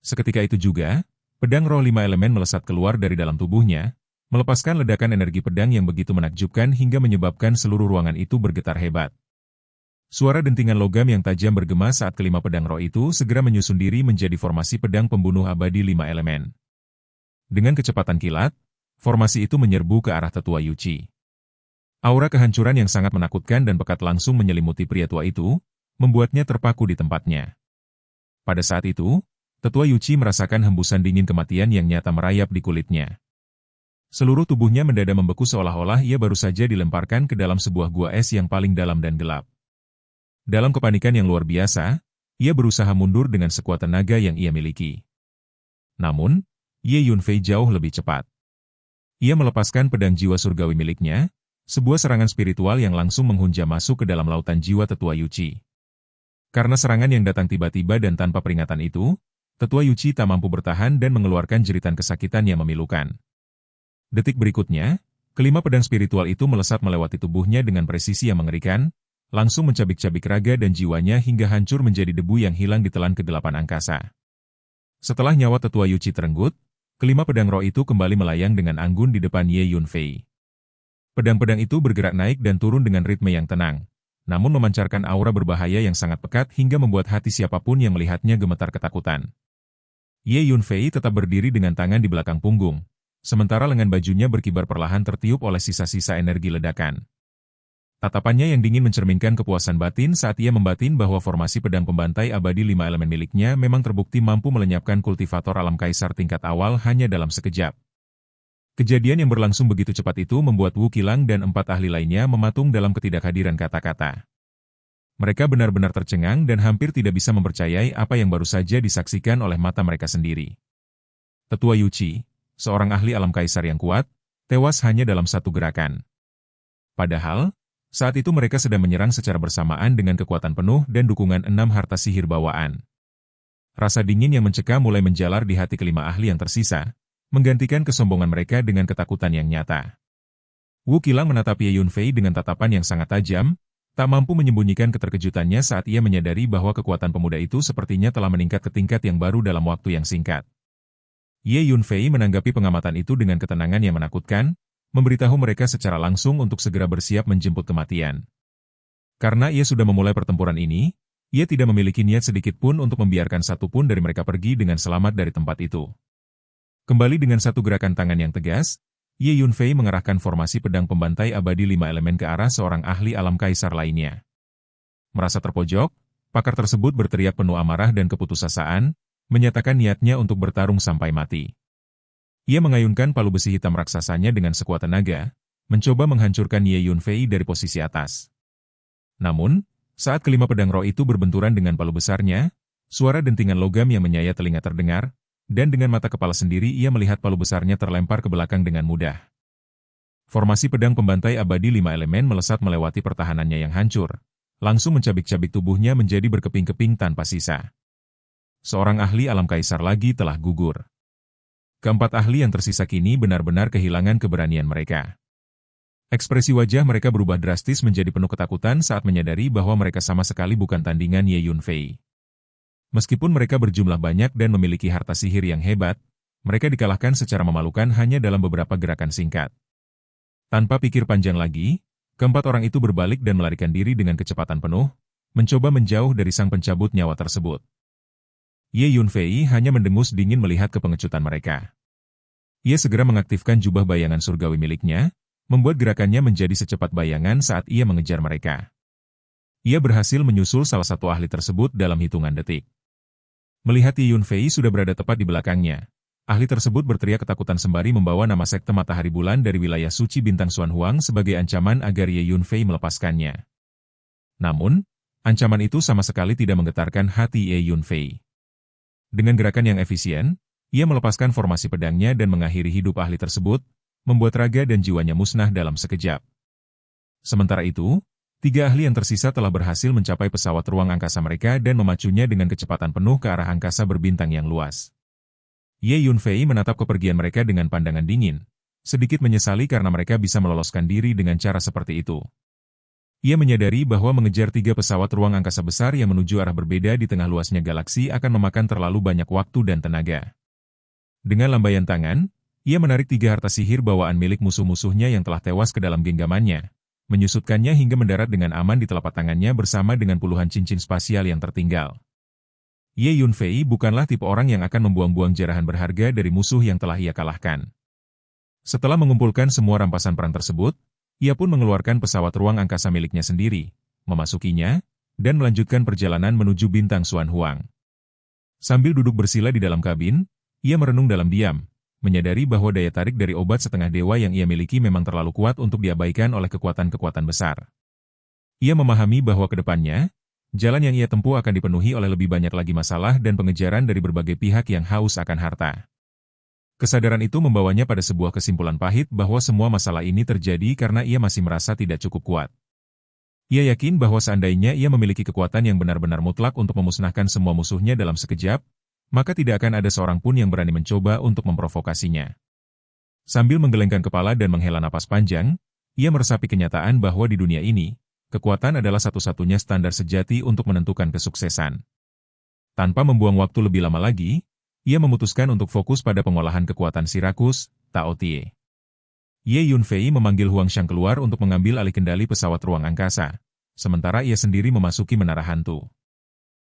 Seketika itu juga, pedang roh 5 elemen melesat keluar dari dalam tubuhnya, melepaskan ledakan energi pedang yang begitu menakjubkan hingga menyebabkan seluruh ruangan itu bergetar hebat. Suara dentingan logam yang tajam bergema saat kelima pedang roh itu segera menyusun diri menjadi formasi pedang pembunuh abadi 5 elemen. Dengan kecepatan kilat, formasi itu menyerbu ke arah tetua Yuchi. Aura kehancuran yang sangat menakutkan dan pekat langsung menyelimuti pria tua itu, membuatnya terpaku di tempatnya. Pada saat itu, tetua Yuchi merasakan hembusan dingin kematian yang nyata merayap di kulitnya. Seluruh tubuhnya mendadak membeku seolah-olah ia baru saja dilemparkan ke dalam sebuah gua es yang paling dalam dan gelap. Dalam kepanikan yang luar biasa, ia berusaha mundur dengan sekuat tenaga yang ia miliki. Namun, Ye Yunfei jauh lebih cepat. Ia melepaskan pedang jiwa surgawi miliknya, sebuah serangan spiritual yang langsung menghunjam masuk ke dalam lautan jiwa tetua Yuchi. Karena serangan yang datang tiba-tiba dan tanpa peringatan itu, tetua Yuchi tak mampu bertahan dan mengeluarkan jeritan kesakitan yang memilukan. Detik berikutnya, kelima pedang spiritual itu melesat melewati tubuhnya dengan presisi yang mengerikan, langsung mencabik-cabik raga dan jiwanya hingga hancur menjadi debu yang hilang ditelan kegelapan angkasa. Setelah nyawa tetua Yuchi terenggut, kelima pedang roh itu kembali melayang dengan anggun di depan Ye Yunfei. Pedang-pedang itu bergerak naik dan turun dengan ritme yang tenang, namun memancarkan aura berbahaya yang sangat pekat hingga membuat hati siapapun yang melihatnya gemetar ketakutan. Ye Yunfei tetap berdiri dengan tangan di belakang punggung, sementara lengan bajunya berkibar perlahan tertiup oleh sisa-sisa energi ledakan. Tatapannya yang dingin mencerminkan kepuasan batin saat ia membatin bahwa formasi pedang pembantai abadi 5 elemen miliknya memang terbukti mampu melenyapkan kultivator alam kaisar tingkat awal hanya dalam sekejap. Kejadian yang berlangsung begitu cepat itu membuat Wu Qilang dan 4 ahli lainnya mematung dalam ketidakhadiran kata-kata. Mereka benar-benar tercengang dan hampir tidak bisa mempercayai apa yang baru saja disaksikan oleh mata mereka sendiri. Tetua Yuchi, seorang ahli alam kaisar yang kuat, tewas hanya dalam satu gerakan. Padahal, saat itu mereka sedang menyerang secara bersamaan dengan kekuatan penuh dan dukungan 6 harta sihir bawaan. Rasa dingin yang mencekam mulai menjalar di hati kelima ahli yang tersisa, menggantikan kesombongan mereka dengan ketakutan yang nyata. Wu Qilang menatap Ye Yunfei dengan tatapan yang sangat tajam, tak mampu menyembunyikan keterkejutannya saat ia menyadari bahwa kekuatan pemuda itu sepertinya telah meningkat ke tingkat yang baru dalam waktu yang singkat. Ye Yunfei menanggapi pengamatan itu dengan ketenangan yang menakutkan, memberitahu mereka secara langsung untuk segera bersiap menjemput kematian. Karena ia sudah memulai pertempuran ini, ia tidak memiliki niat sedikit pun untuk membiarkan satu pun dari mereka pergi dengan selamat dari tempat itu. Kembali dengan satu gerakan tangan yang tegas, Ye Yunfei mengerahkan formasi pedang pembantai abadi 5 elemen ke arah seorang ahli alam kaisar lainnya. Merasa terpojok, pakar tersebut berteriak penuh amarah dan keputusasaan, menyatakan niatnya untuk bertarung sampai mati. Ia mengayunkan palu besi hitam raksasanya dengan sekuat tenaga, mencoba menghancurkan Ye Yunfei dari posisi atas. Namun, saat kelima pedang roh itu berbenturan dengan palu besarnya, suara dentingan logam yang menyayat telinga terdengar, dan dengan mata kepala sendiri ia melihat palu besarnya terlempar ke belakang dengan mudah. Formasi pedang pembantai abadi 5 elemen melesat melewati pertahanannya yang hancur, langsung mencabik-cabik tubuhnya menjadi berkeping-keping tanpa sisa. Seorang ahli alam kaisar lagi telah gugur. Keempat ahli yang tersisa kini benar-benar kehilangan keberanian mereka. Ekspresi wajah mereka berubah drastis menjadi penuh ketakutan saat menyadari bahwa mereka sama sekali bukan tandingan Ye Yunfei. Meskipun mereka berjumlah banyak dan memiliki harta sihir yang hebat, mereka dikalahkan secara memalukan hanya dalam beberapa gerakan singkat. Tanpa pikir panjang lagi, keempat orang itu berbalik dan melarikan diri dengan kecepatan penuh, mencoba menjauh dari sang pencabut nyawa tersebut. Ye Yunfei hanya mendengus dingin melihat kepengecutan mereka. Ia segera mengaktifkan jubah bayangan surgawi miliknya, membuat gerakannya menjadi secepat bayangan saat ia mengejar mereka. Ia berhasil menyusul salah satu ahli tersebut dalam hitungan detik. Melihat Ye Yunfei sudah berada tepat di belakangnya, ahli tersebut berteriak ketakutan sembari membawa nama sekte matahari bulan dari wilayah suci bintang Xuan Huang sebagai ancaman agar Ye Yunfei melepaskannya. Namun, ancaman itu sama sekali tidak menggetarkan hati Ye Yunfei. Dengan gerakan yang efisien, ia melepaskan formasi pedangnya dan mengakhiri hidup ahli tersebut, membuat raga dan jiwanya musnah dalam sekejap. Sementara itu, 3 ahli yang tersisa telah berhasil mencapai pesawat ruang angkasa mereka dan memacunya dengan kecepatan penuh ke arah angkasa berbintang yang luas. Ye Yunfei menatap kepergian mereka dengan pandangan dingin, sedikit menyesali karena mereka bisa meloloskan diri dengan cara seperti itu. Ia menyadari bahwa mengejar 3 pesawat ruang angkasa besar yang menuju arah berbeda di tengah luasnya galaksi akan memakan terlalu banyak waktu dan tenaga. Dengan lambaian tangan, Ia menarik 3 harta sihir bawaan milik musuh-musuhnya yang telah tewas ke dalam genggamannya, menyusutkannya hingga mendarat dengan aman di telapak tangannya bersama dengan puluhan cincin spasial yang tertinggal. Ye Yunfei bukanlah tipe orang yang akan membuang-buang jarahan berharga dari musuh yang telah ia kalahkan. Setelah mengumpulkan semua rampasan perang tersebut, ia pun mengeluarkan pesawat ruang angkasa miliknya sendiri, memasukinya, dan melanjutkan perjalanan menuju bintang Xuan Huang. Sambil duduk bersila di dalam kabin, ia merenung dalam diam, menyadari bahwa daya tarik dari obat setengah dewa yang ia miliki memang terlalu kuat untuk diabaikan oleh kekuatan-kekuatan besar. Ia memahami bahwa ke depannya, jalan yang ia tempuh akan dipenuhi oleh lebih banyak lagi masalah dan pengejaran dari berbagai pihak yang haus akan harta. Kesadaran itu membawanya pada sebuah kesimpulan pahit bahwa semua masalah ini terjadi karena ia masih merasa tidak cukup kuat. Ia yakin bahwa seandainya ia memiliki kekuatan yang benar-benar mutlak untuk memusnahkan semua musuhnya dalam sekejap, maka tidak akan ada seorang pun yang berani mencoba untuk memprovokasinya. Sambil menggelengkan kepala dan menghela napas panjang, ia meresapi kenyataan bahwa di dunia ini, kekuatan adalah satu-satunya standar sejati untuk menentukan kesuksesan. Tanpa membuang waktu lebih lama lagi, ia memutuskan untuk fokus pada pengolahan kekuatan Sirakus, Tao Tie. Ye Yunfei memanggil Huang Shang keluar untuk mengambil alih kendali pesawat ruang angkasa, sementara ia sendiri memasuki menara hantu.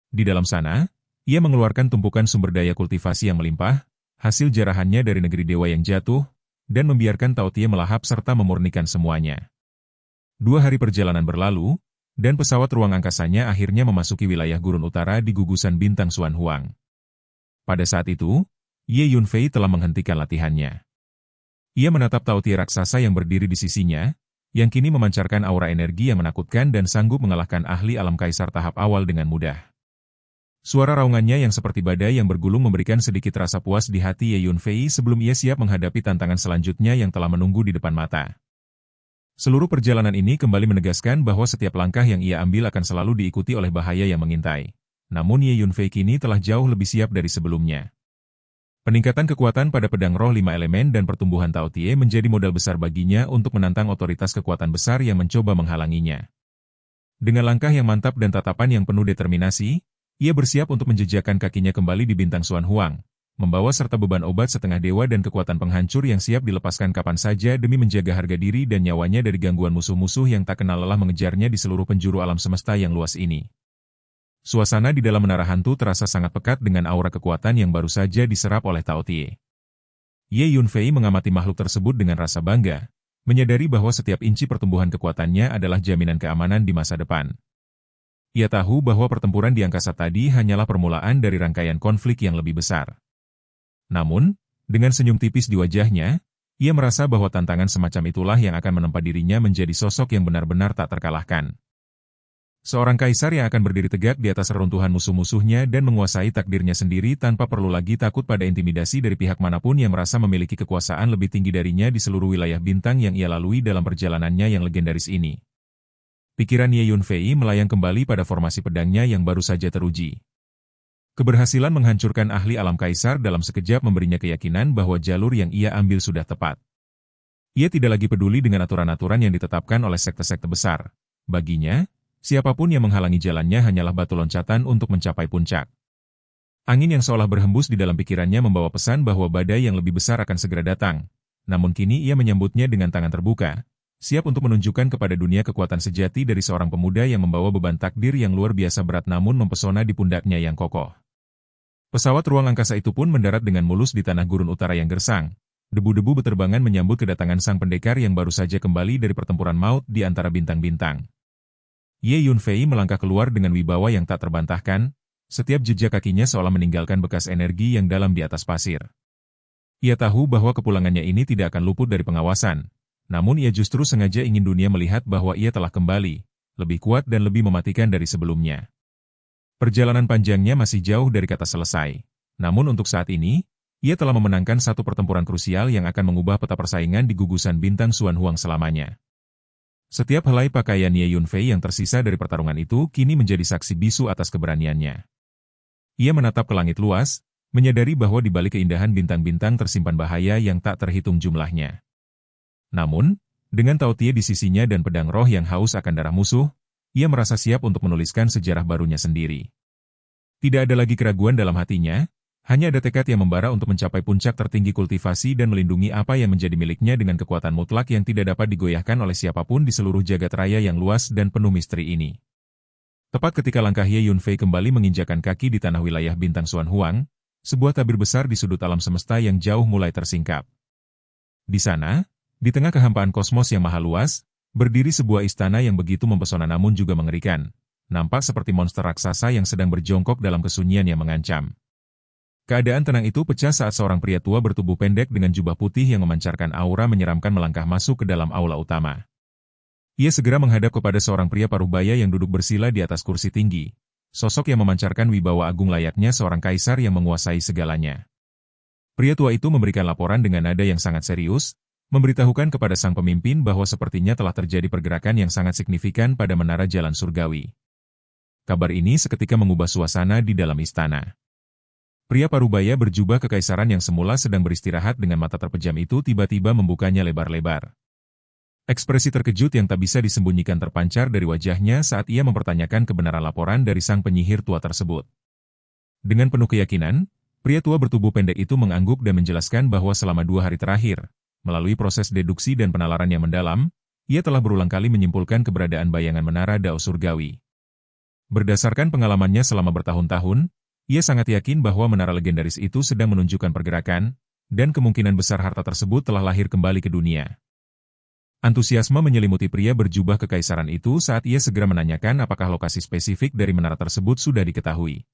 Di dalam sana, ia mengeluarkan tumpukan sumber daya kultivasi yang melimpah, hasil jarahannya dari negeri dewa yang jatuh, dan membiarkan Tao Tie melahap serta memurnikan semuanya. 2 hari perjalanan berlalu, dan pesawat ruang angkasanya akhirnya memasuki wilayah gurun utara di gugusan bintang Xuan Huang. Pada saat itu, Ye Yunfei telah menghentikan latihannya. Ia menatap Tao Tie raksasa yang berdiri di sisinya, yang kini memancarkan aura energi yang menakutkan dan sanggup mengalahkan ahli alam kaisar tahap awal dengan mudah. Suara raungannya yang seperti badai yang bergulung memberikan sedikit rasa puas di hati Ye Yunfei sebelum ia siap menghadapi tantangan selanjutnya yang telah menunggu di depan mata. Seluruh perjalanan ini kembali menegaskan bahwa setiap langkah yang ia ambil akan selalu diikuti oleh bahaya yang mengintai. Namun Ye Yunfei kini telah jauh lebih siap dari sebelumnya. Peningkatan kekuatan pada pedang roh 5 elemen dan pertumbuhan Tao Tie menjadi modal besar baginya untuk menantang otoritas kekuatan besar yang mencoba menghalanginya. Dengan langkah yang mantap dan tatapan yang penuh determinasi, ia bersiap untuk menjejakkan kakinya kembali di bintang Xuan Huang, membawa serta beban obat setengah dewa dan kekuatan penghancur yang siap dilepaskan kapan saja demi menjaga harga diri dan nyawanya dari gangguan musuh-musuh yang tak kenal lelah mengejarnya di seluruh penjuru alam semesta yang luas ini. Suasana di dalam menara hantu terasa sangat pekat dengan aura kekuatan yang baru saja diserap oleh Tao Tie. Ye Yunfei mengamati makhluk tersebut dengan rasa bangga, menyadari bahwa setiap inci pertumbuhan kekuatannya adalah jaminan keamanan di masa depan. Ia tahu bahwa pertempuran di angkasa tadi hanyalah permulaan dari rangkaian konflik yang lebih besar. Namun, dengan senyum tipis di wajahnya, ia merasa bahwa tantangan semacam itulah yang akan menempa dirinya menjadi sosok yang benar-benar tak terkalahkan. Seorang kaisar yang akan berdiri tegak di atas reruntuhan musuh-musuhnya dan menguasai takdirnya sendiri tanpa perlu lagi takut pada intimidasi dari pihak manapun yang merasa memiliki kekuasaan lebih tinggi darinya di seluruh wilayah bintang yang ia lalui dalam perjalanannya yang legendaris ini. Pikiran Ye Yunfei melayang kembali pada formasi pedangnya yang baru saja teruji. Keberhasilan menghancurkan ahli alam kaisar dalam sekejap memberinya keyakinan bahwa jalur yang ia ambil sudah tepat. Ia tidak lagi peduli dengan aturan-aturan yang ditetapkan oleh sekte-sekte besar. Baginya, siapapun yang menghalangi jalannya hanyalah batu loncatan untuk mencapai puncak. Angin yang seolah berhembus di dalam pikirannya membawa pesan bahwa badai yang lebih besar akan segera datang. Namun kini ia menyambutnya dengan tangan terbuka, siap untuk menunjukkan kepada dunia kekuatan sejati dari seorang pemuda yang membawa beban takdir yang luar biasa berat namun mempesona di pundaknya yang kokoh. Pesawat ruang angkasa itu pun mendarat dengan mulus di tanah gurun utara yang gersang. Debu-debu beterbangan menyambut kedatangan sang pendekar yang baru saja kembali dari pertempuran maut di antara bintang-bintang. Ye Yunfei melangkah keluar dengan wibawa yang tak terbantahkan, setiap jejak kakinya seolah meninggalkan bekas energi yang dalam di atas pasir. Ia tahu bahwa kepulangannya ini tidak akan luput dari pengawasan, namun ia justru sengaja ingin dunia melihat bahwa ia telah kembali, lebih kuat dan lebih mematikan dari sebelumnya. Perjalanan panjangnya masih jauh dari kata selesai, namun untuk saat ini, ia telah memenangkan satu pertempuran krusial yang akan mengubah peta persaingan di gugusan bintang Xuan Huang selamanya. Setiap helai pakaian Ye Yunfei yang tersisa dari pertarungan itu kini menjadi saksi bisu atas keberaniannya. Ia menatap ke langit luas, menyadari bahwa di balik keindahan bintang-bintang tersimpan bahaya yang tak terhitung jumlahnya. Namun, dengan Tao Tie di sisinya dan pedang roh yang haus akan darah musuh, ia merasa siap untuk menuliskan sejarah barunya sendiri. Tidak ada lagi keraguan dalam hatinya, Hanya ada tekad yang membara untuk mencapai puncak tertinggi kultivasi dan melindungi apa yang menjadi miliknya dengan kekuatan mutlak yang tidak dapat digoyahkan oleh siapapun di seluruh jagat raya yang luas dan penuh misteri ini. Tepat ketika langkah Ye Yunfei kembali menginjakan kaki di tanah wilayah bintang Xuan Huang, sebuah tabir besar di sudut alam semesta yang jauh mulai tersingkap. Di sana, di tengah kehampaan kosmos yang maha luas, berdiri sebuah istana yang begitu mempesona namun juga mengerikan. Nampak seperti monster raksasa yang sedang berjongkok dalam kesunyian yang mengancam. Keadaan tenang itu pecah saat seorang pria tua bertubuh pendek dengan jubah putih yang memancarkan aura menyeramkan melangkah masuk ke dalam aula utama. Ia segera menghadap kepada seorang pria paruh-baya yang duduk bersila di atas kursi tinggi. Sosok yang memancarkan wibawa agung layaknya seorang kaisar yang menguasai segalanya. Pria tua itu memberikan laporan dengan nada yang sangat serius, memberitahukan kepada sang pemimpin bahwa sepertinya telah terjadi pergerakan yang sangat signifikan pada menara jalan surgawi. Kabar ini seketika mengubah suasana di dalam istana. Pria parubaya berjubah kekaisaran yang semula sedang beristirahat dengan mata terpejam itu tiba-tiba membukanya lebar-lebar. Ekspresi terkejut yang tak bisa disembunyikan terpancar dari wajahnya saat ia mempertanyakan kebenaran laporan dari sang penyihir tua tersebut. Dengan penuh keyakinan, pria tua bertubuh pendek itu mengangguk dan menjelaskan bahwa selama 2 hari terakhir, melalui proses deduksi dan penalaran yang mendalam, ia telah berulang kali menyimpulkan keberadaan bayangan menara Dao Surgawi. Berdasarkan pengalamannya selama bertahun-tahun, ia sangat yakin bahwa menara legendaris itu sedang menunjukkan pergerakan, dan kemungkinan besar harta tersebut telah lahir kembali ke dunia. Antusiasme menyelimuti pria berjubah kekaisaran itu saat ia segera menanyakan apakah lokasi spesifik dari menara tersebut sudah diketahui.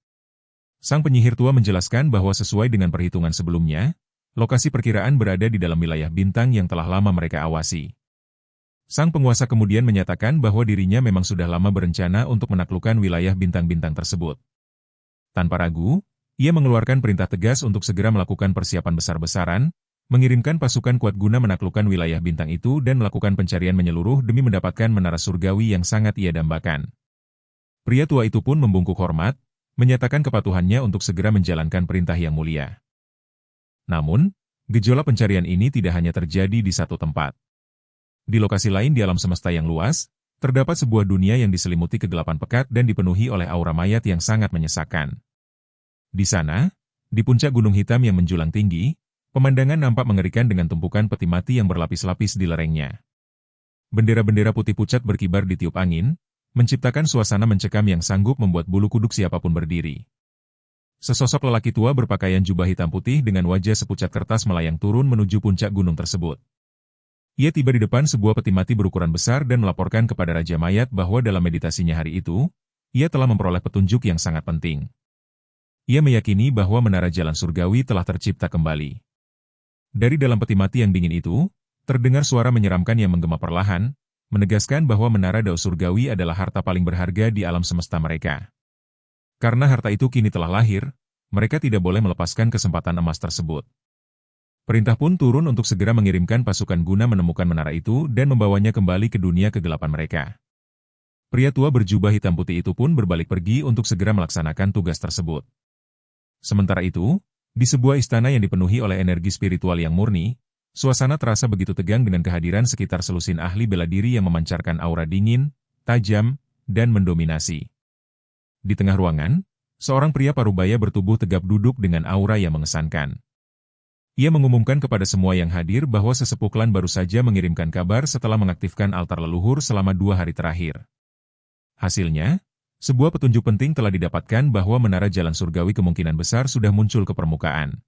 Sang penyihir tua menjelaskan bahwa sesuai dengan perhitungan sebelumnya, lokasi perkiraan berada di dalam wilayah bintang yang telah lama mereka awasi. Sang penguasa kemudian menyatakan bahwa dirinya memang sudah lama berencana untuk menaklukkan wilayah bintang-bintang tersebut. Tanpa ragu, ia mengeluarkan perintah tegas untuk segera melakukan persiapan besar-besaran, mengirimkan pasukan kuat guna menaklukkan wilayah bintang itu dan melakukan pencarian menyeluruh demi mendapatkan menara surgawi yang sangat ia dambakan. Pria tua itu pun membungkuk hormat, menyatakan kepatuhannya untuk segera menjalankan perintah yang mulia. Namun, gejolak pencarian ini tidak hanya terjadi di satu tempat. Di lokasi lain di alam semesta yang luas, terdapat sebuah dunia yang diselimuti kegelapan pekat dan dipenuhi oleh aura mayat yang sangat menyesakan. Di sana, di puncak gunung hitam yang menjulang tinggi, pemandangan nampak mengerikan dengan tumpukan peti mati yang berlapis-lapis di lerengnya. Bendera-bendera putih pucat berkibar di tiup angin, menciptakan suasana mencekam yang sanggup membuat bulu kuduk siapapun berdiri. Sesosok lelaki tua berpakaian jubah hitam putih dengan wajah sepucat kertas melayang turun menuju puncak gunung tersebut. Ia tiba di depan sebuah peti mati berukuran besar dan melaporkan kepada Raja Mayat bahwa dalam meditasinya hari itu, ia telah memperoleh petunjuk yang sangat penting. Ia meyakini bahwa menara jalan surgawi telah tercipta kembali. Dari dalam peti mati yang dingin itu, terdengar suara menyeramkan yang menggema perlahan, menegaskan bahwa menara Dao Surgawi adalah harta paling berharga di alam semesta mereka. Karena harta itu kini telah lahir, mereka tidak boleh melepaskan kesempatan emas tersebut. Perintah pun turun untuk segera mengirimkan pasukan guna menemukan menara itu dan membawanya kembali ke dunia kegelapan mereka. Pria tua berjubah hitam putih itu pun berbalik pergi untuk segera melaksanakan tugas tersebut. Sementara itu, di sebuah istana yang dipenuhi oleh energi spiritual yang murni, suasana terasa begitu tegang dengan kehadiran sekitar selusin ahli bela diri yang memancarkan aura dingin, tajam, dan mendominasi. Di tengah ruangan, seorang pria parubaya bertubuh tegap duduk dengan aura yang mengesankan. Ia mengumumkan kepada semua yang hadir bahwa sesepuh klan baru saja mengirimkan kabar setelah mengaktifkan altar leluhur selama 2 hari terakhir. Hasilnya, sebuah petunjuk penting telah didapatkan bahwa menara jalan surgawi kemungkinan besar sudah muncul ke permukaan.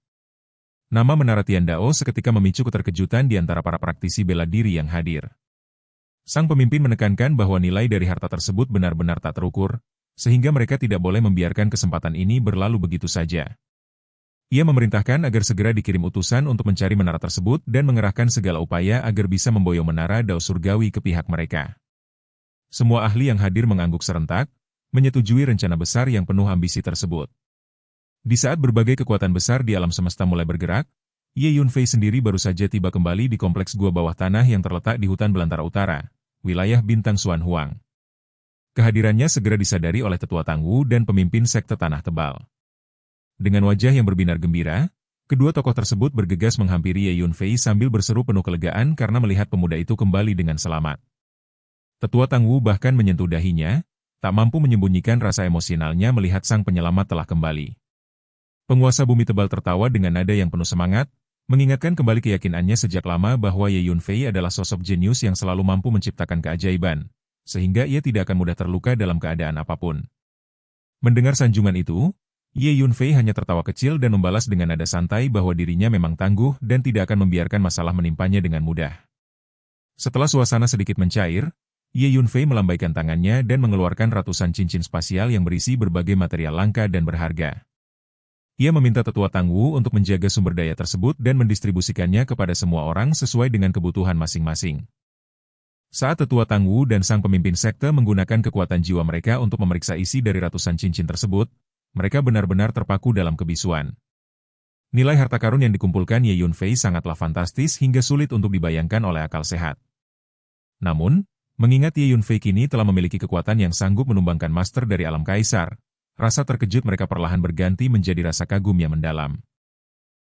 Nama menara Tiandao seketika memicu keterkejutan di antara para praktisi bela diri yang hadir. Sang pemimpin menekankan bahwa nilai dari harta tersebut benar-benar tak terukur, sehingga mereka tidak boleh membiarkan kesempatan ini berlalu begitu saja. Ia memerintahkan agar segera dikirim utusan untuk mencari menara tersebut dan mengerahkan segala upaya agar bisa memboyong menara Dao Surgawi ke pihak mereka. Semua ahli yang hadir mengangguk serentak, menyetujui rencana besar yang penuh ambisi tersebut. Di saat berbagai kekuatan besar di alam semesta mulai bergerak, Ye Yunfei sendiri baru saja tiba kembali di kompleks gua bawah tanah yang terletak di hutan belantara utara, wilayah bintang Xuan Huang. Kehadirannya segera disadari oleh tetua Tangwu dan pemimpin sekte Tanah Tebal. Dengan wajah yang berbinar gembira, kedua tokoh tersebut bergegas menghampiri Ye Yunfei sambil berseru penuh kelegaan karena melihat pemuda itu kembali dengan selamat. Tetua Tangwu bahkan menyentuh dahinya, tak mampu menyembunyikan rasa emosionalnya melihat sang penyelamat telah kembali. Penguasa bumi tebal tertawa dengan nada yang penuh semangat, mengingatkan kembali keyakinannya sejak lama bahwa Ye Yunfei adalah sosok jenius yang selalu mampu menciptakan keajaiban, sehingga ia tidak akan mudah terluka dalam keadaan apapun. Mendengar sanjungan itu, Ye Yunfei hanya tertawa kecil dan membalas dengan nada santai bahwa dirinya memang tangguh dan tidak akan membiarkan masalah menimpanya dengan mudah. Setelah suasana sedikit mencair, Ye Yunfei melambaikan tangannya dan mengeluarkan ratusan cincin spasial yang berisi berbagai material langka dan berharga. Ia meminta tetua Tangwu untuk menjaga sumber daya tersebut dan mendistribusikannya kepada semua orang sesuai dengan kebutuhan masing-masing. Saat tetua Tangwu dan sang pemimpin sekte menggunakan kekuatan jiwa mereka untuk memeriksa isi dari ratusan cincin tersebut, mereka benar-benar terpaku dalam kebisuan. Nilai harta karun yang dikumpulkan Ye Yunfei sangatlah fantastis hingga sulit untuk dibayangkan oleh akal sehat. Namun, mengingat Ye Yunfei kini telah memiliki kekuatan yang sanggup menumbangkan master dari alam kaisar, rasa terkejut mereka perlahan berganti menjadi rasa kagum yang mendalam.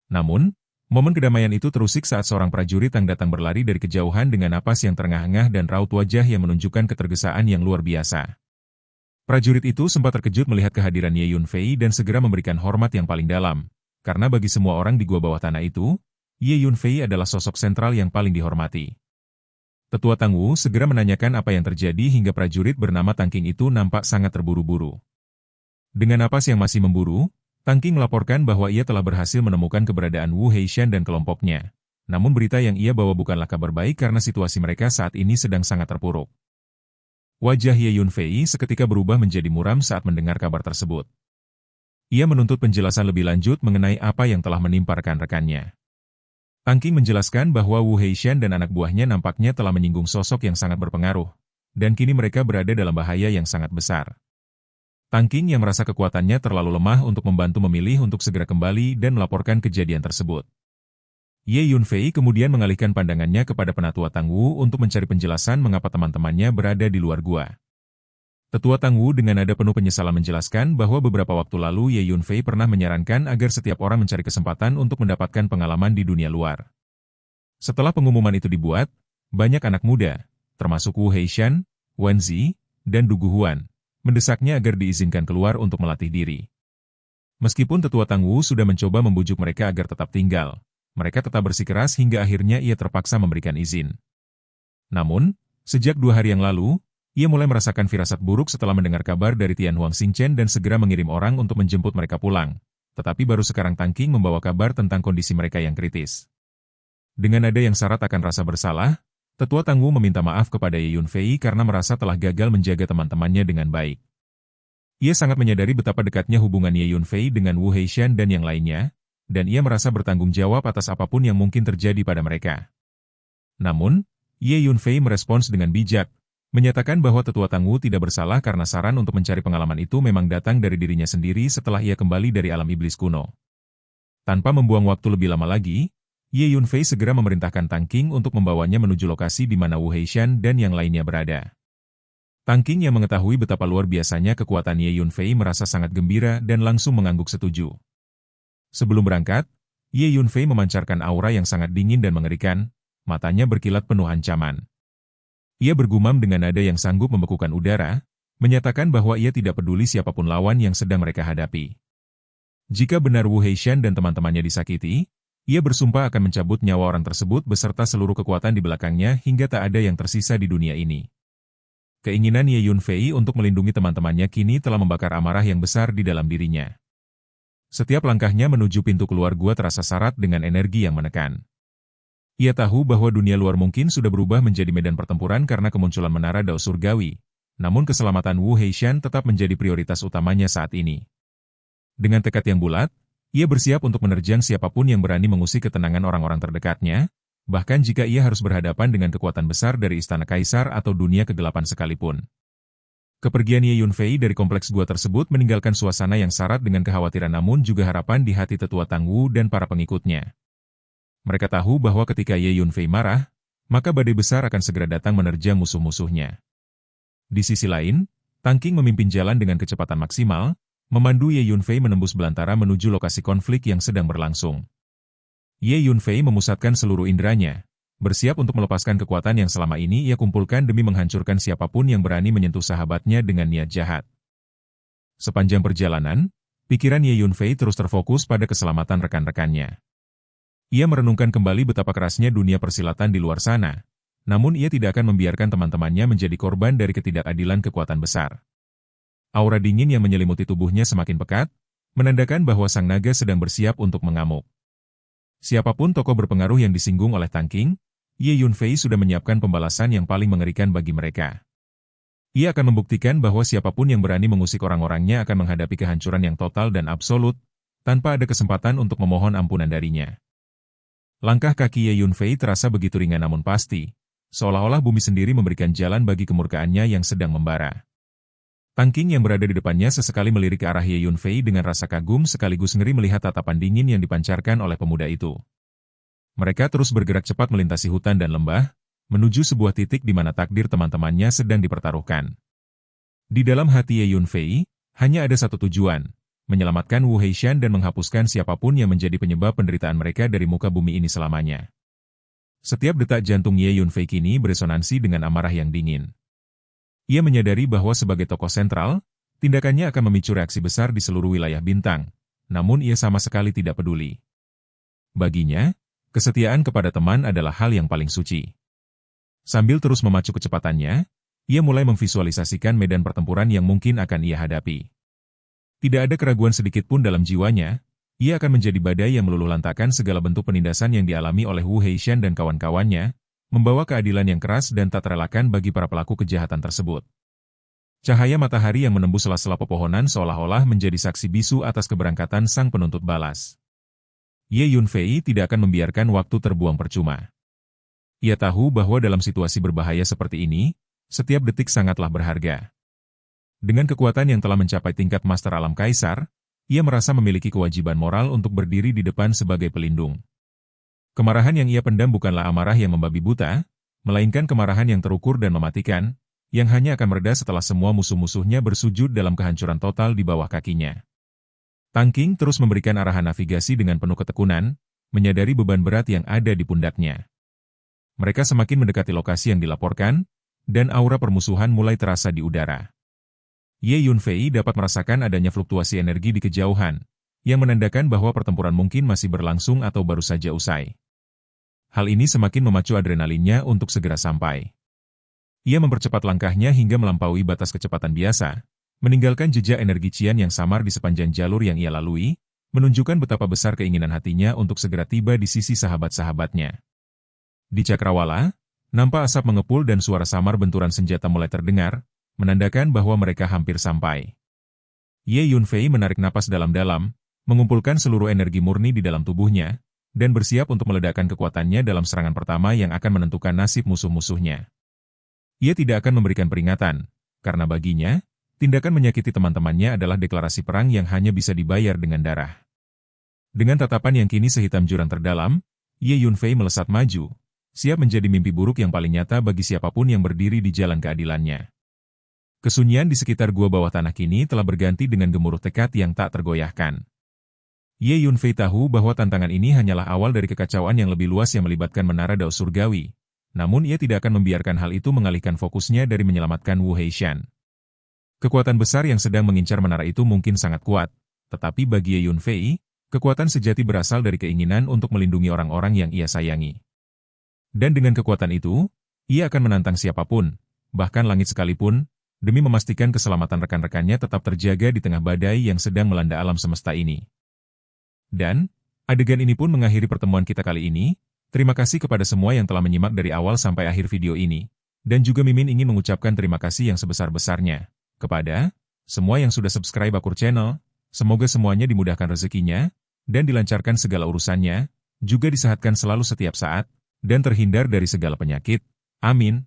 Namun, momen kedamaian itu terusik saat seorang prajurit yang datang berlari dari kejauhan dengan napas yang terengah-engah dan raut wajah yang menunjukkan ketergesaan yang luar biasa. Prajurit itu sempat terkejut melihat kehadiran Ye Yunfei dan segera memberikan hormat yang paling dalam, karena bagi semua orang di gua bawah tanah itu, Ye Yunfei adalah sosok sentral yang paling dihormati. Tetua Tangwu segera menanyakan apa yang terjadi hingga prajurit bernama Tangking itu nampak sangat terburu-buru. Dengan napas yang masih memburu, Tangking melaporkan bahwa ia telah berhasil menemukan keberadaan Wu Heishan dan kelompoknya. Namun berita yang ia bawa bukanlah kabar baik karena situasi mereka saat ini sedang sangat terpuruk. Wajah Ye Yunfei seketika berubah menjadi muram saat mendengar kabar tersebut. Ia menuntut penjelasan lebih lanjut mengenai apa yang telah menimpa rekan-rekannya. Tangking menjelaskan bahwa Wu Heishan dan anak buahnya nampaknya telah menyinggung sosok yang sangat berpengaruh, dan kini mereka berada dalam bahaya yang sangat besar. Tangking yang merasa kekuatannya terlalu lemah untuk membantu memilih untuk segera kembali dan melaporkan kejadian tersebut. Ye Yunfei kemudian mengalihkan pandangannya kepada penatua Tangwu untuk mencari penjelasan mengapa teman-temannya berada di luar gua. Tetua Tangwu dengan nada penuh penyesalan menjelaskan bahwa beberapa waktu lalu Ye Yunfei pernah menyarankan agar setiap orang mencari kesempatan untuk mendapatkan pengalaman di dunia luar. Setelah pengumuman itu dibuat, banyak anak muda, termasuk Wu Heishan, Wen Zi, dan Du Guhuan, mendesaknya agar diizinkan keluar untuk melatih diri. Meskipun tetua Tangwu sudah mencoba membujuk mereka agar tetap tinggal, mereka tetap bersikeras hingga akhirnya ia terpaksa memberikan izin. Namun, sejak 2 hari yang lalu, ia mulai merasakan firasat buruk setelah mendengar kabar dari Tian Huang Xingchen dan segera mengirim orang untuk menjemput mereka pulang. Tetapi baru sekarang Tangking membawa kabar tentang kondisi mereka yang kritis. Dengan nada yang syarat akan rasa bersalah, Tetua Tangwu meminta maaf kepada Ye Yunfei karena merasa telah gagal menjaga teman-temannya dengan baik. Ia sangat menyadari betapa dekatnya hubungan Ye Yunfei dengan Wu Heishan dan yang lainnya, dan ia merasa bertanggung jawab atas apapun yang mungkin terjadi pada mereka. Namun, Ye Yunfei merespons dengan bijak, menyatakan bahwa Tetua Tangwu tidak bersalah karena saran untuk mencari pengalaman itu memang datang dari dirinya sendiri setelah ia kembali dari alam iblis kuno. Tanpa membuang waktu lebih lama lagi, Ye Yunfei segera memerintahkan Tangking untuk membawanya menuju lokasi di mana Wu Heishan dan yang lainnya berada. Tangking yang mengetahui betapa luar biasanya kekuatan Ye Yunfei merasa sangat gembira dan langsung mengangguk setuju. Sebelum berangkat, Ye Yunfei memancarkan aura yang sangat dingin dan mengerikan, matanya berkilat penuh ancaman. Ia bergumam dengan nada yang sanggup membekukan udara, menyatakan bahwa ia tidak peduli siapapun lawan yang sedang mereka hadapi. Jika benar Wu Heishan dan teman-temannya disakiti, ia bersumpah akan mencabut nyawa orang tersebut beserta seluruh kekuatan di belakangnya hingga tak ada yang tersisa di dunia ini. Keinginan Ye Yunfei untuk melindungi teman-temannya kini telah membakar amarah yang besar di dalam dirinya. Setiap langkahnya menuju pintu keluar gua terasa syarat dengan energi yang menekan. Ia tahu bahwa dunia luar mungkin sudah berubah menjadi medan pertempuran karena kemunculan menara Dao Surgawi, namun keselamatan Wu Heishan tetap menjadi prioritas utamanya saat ini. Dengan tekad yang bulat, ia bersiap untuk menerjang siapapun yang berani mengusik ketenangan orang-orang terdekatnya, bahkan jika ia harus berhadapan dengan kekuatan besar dari Istana Kaisar atau dunia kegelapan sekalipun. Kepergian Ye Yunfei dari kompleks gua tersebut meninggalkan suasana yang syarat dengan kekhawatiran namun juga harapan di hati Tetua Tangwu dan para pengikutnya. Mereka tahu bahwa ketika Ye Yunfei marah, maka badai besar akan segera datang menerjang musuh-musuhnya. Di sisi lain, Tangking memimpin jalan dengan kecepatan maksimal, memandu Ye Yunfei menembus belantara menuju lokasi konflik yang sedang berlangsung. Ye Yunfei memusatkan seluruh inderanya, bersiap untuk melepaskan kekuatan yang selama ini ia kumpulkan demi menghancurkan siapapun yang berani menyentuh sahabatnya dengan niat jahat. Sepanjang perjalanan, Pikiran Ye Yunfei terus terfokus pada keselamatan rekan-rekannya. Ia merenungkan kembali betapa kerasnya dunia persilatan di luar sana, namun ia tidak akan membiarkan teman-temannya menjadi korban dari ketidakadilan kekuatan besar. Aura dingin yang menyelimuti tubuhnya semakin pekat, menandakan bahwa sang naga sedang bersiap untuk mengamuk. Siapapun tokoh berpengaruh yang disinggung oleh Tang Qing, Ye Yunfei sudah menyiapkan pembalasan yang paling mengerikan bagi mereka. Ia akan membuktikan bahwa siapapun yang berani mengusik orang-orangnya akan menghadapi kehancuran yang total dan absolut, tanpa ada kesempatan untuk memohon ampunan darinya. Langkah kaki Ye Yunfei terasa begitu ringan namun pasti, seolah-olah bumi sendiri memberikan jalan bagi kemurkaannya yang sedang membara. Tang Qing yang berada di depannya sesekali melirik ke arah Ye Yunfei dengan rasa kagum sekaligus ngeri melihat tatapan dingin yang dipancarkan oleh pemuda itu. Mereka terus bergerak cepat melintasi hutan dan lembah, menuju sebuah titik di mana takdir teman-temannya sedang dipertaruhkan. Di dalam hati Ye Yunfei, hanya ada satu tujuan, menyelamatkan Wu Heishan dan menghapuskan siapapun yang menjadi penyebab penderitaan mereka dari muka bumi ini selamanya. Setiap detak jantung Ye Yunfei kini beresonansi dengan amarah yang dingin. Ia menyadari bahwa sebagai tokoh sentral, tindakannya akan memicu reaksi besar di seluruh wilayah bintang, namun ia sama sekali tidak peduli. Baginya, kesetiaan kepada teman adalah hal yang paling suci. Sambil terus memacu kecepatannya, ia mulai memvisualisasikan medan pertempuran yang mungkin akan ia hadapi. Tidak ada keraguan sedikit pun dalam jiwanya, ia akan menjadi badai yang meluluhlantakkan segala bentuk penindasan yang dialami oleh Wu Heishan dan kawan-kawannya, membawa keadilan yang keras dan tak terelakkan bagi para pelaku kejahatan tersebut. Cahaya matahari yang menembus sela-sela pepohonan seolah-olah menjadi saksi bisu atas keberangkatan sang penuntut balas. Ye Yunfei tidak akan membiarkan waktu terbuang percuma. Ia tahu bahwa dalam situasi berbahaya seperti ini, setiap detik sangatlah berharga. Dengan kekuatan yang telah mencapai tingkat Master Alam Kaisar, ia merasa memiliki kewajiban moral untuk berdiri di depan sebagai pelindung. Kemarahan yang ia pendam bukanlah amarah yang membabi buta, melainkan kemarahan yang terukur dan mematikan, yang hanya akan mereda setelah semua musuh-musuhnya bersujud dalam kehancuran total di bawah kakinya. Tang Qing terus memberikan arahan navigasi dengan penuh ketekunan, menyadari beban berat yang ada di pundaknya. Mereka semakin mendekati lokasi yang dilaporkan, dan aura permusuhan mulai terasa di udara. Ye Yunfei dapat merasakan adanya fluktuasi energi di kejauhan, yang menandakan bahwa pertempuran mungkin masih berlangsung atau baru saja usai. Hal ini semakin memacu adrenalinnya untuk segera sampai. Ia mempercepat langkahnya hingga melampaui batas kecepatan biasa, meninggalkan jejak energi Qian yang samar di sepanjang jalur yang ia lalui, menunjukkan betapa besar keinginan hatinya untuk segera tiba di sisi sahabat-sahabatnya. Di cakrawala, nampak asap mengepul dan suara samar benturan senjata mulai terdengar, menandakan bahwa mereka hampir sampai. Ye Yunfei menarik napas dalam-dalam, mengumpulkan seluruh energi murni di dalam tubuhnya, dan bersiap untuk meledakkan kekuatannya dalam serangan pertama yang akan menentukan nasib musuh-musuhnya. Ia tidak akan memberikan peringatan, karena baginya, tindakan menyakiti teman-temannya adalah deklarasi perang yang hanya bisa dibayar dengan darah. Dengan tatapan yang kini sehitam jurang terdalam, Ye Yunfei melesat maju, siap menjadi mimpi buruk yang paling nyata bagi siapapun yang berdiri di jalan keadilannya. Kesunyian di sekitar gua bawah tanah kini telah berganti dengan gemuruh tekad yang tak tergoyahkan. Ye Yunfei tahu bahwa tantangan ini hanyalah awal dari kekacauan yang lebih luas yang melibatkan menara Dao Surgawi, namun ia tidak akan membiarkan hal itu mengalihkan fokusnya dari menyelamatkan Wu Heishan. Kekuatan besar yang sedang mengincar menara itu mungkin sangat kuat, tetapi bagi Ye Yunfei, kekuatan sejati berasal dari keinginan untuk melindungi orang-orang yang ia sayangi. Dan dengan kekuatan itu, ia akan menantang siapapun, bahkan langit sekalipun, demi memastikan keselamatan rekan-rekannya tetap terjaga di tengah badai yang sedang melanda alam semesta ini. Dan, adegan ini pun mengakhiri pertemuan kita kali ini. Terima kasih kepada semua yang telah menyimak dari awal sampai akhir video ini. Dan juga Mimin ingin mengucapkan terima kasih yang sebesar-besarnya kepada semua yang sudah subscribe Akur Channel. Semoga semuanya dimudahkan rezekinya, dan dilancarkan segala urusannya, juga disehatkan selalu setiap saat, dan terhindar dari segala penyakit. Amin.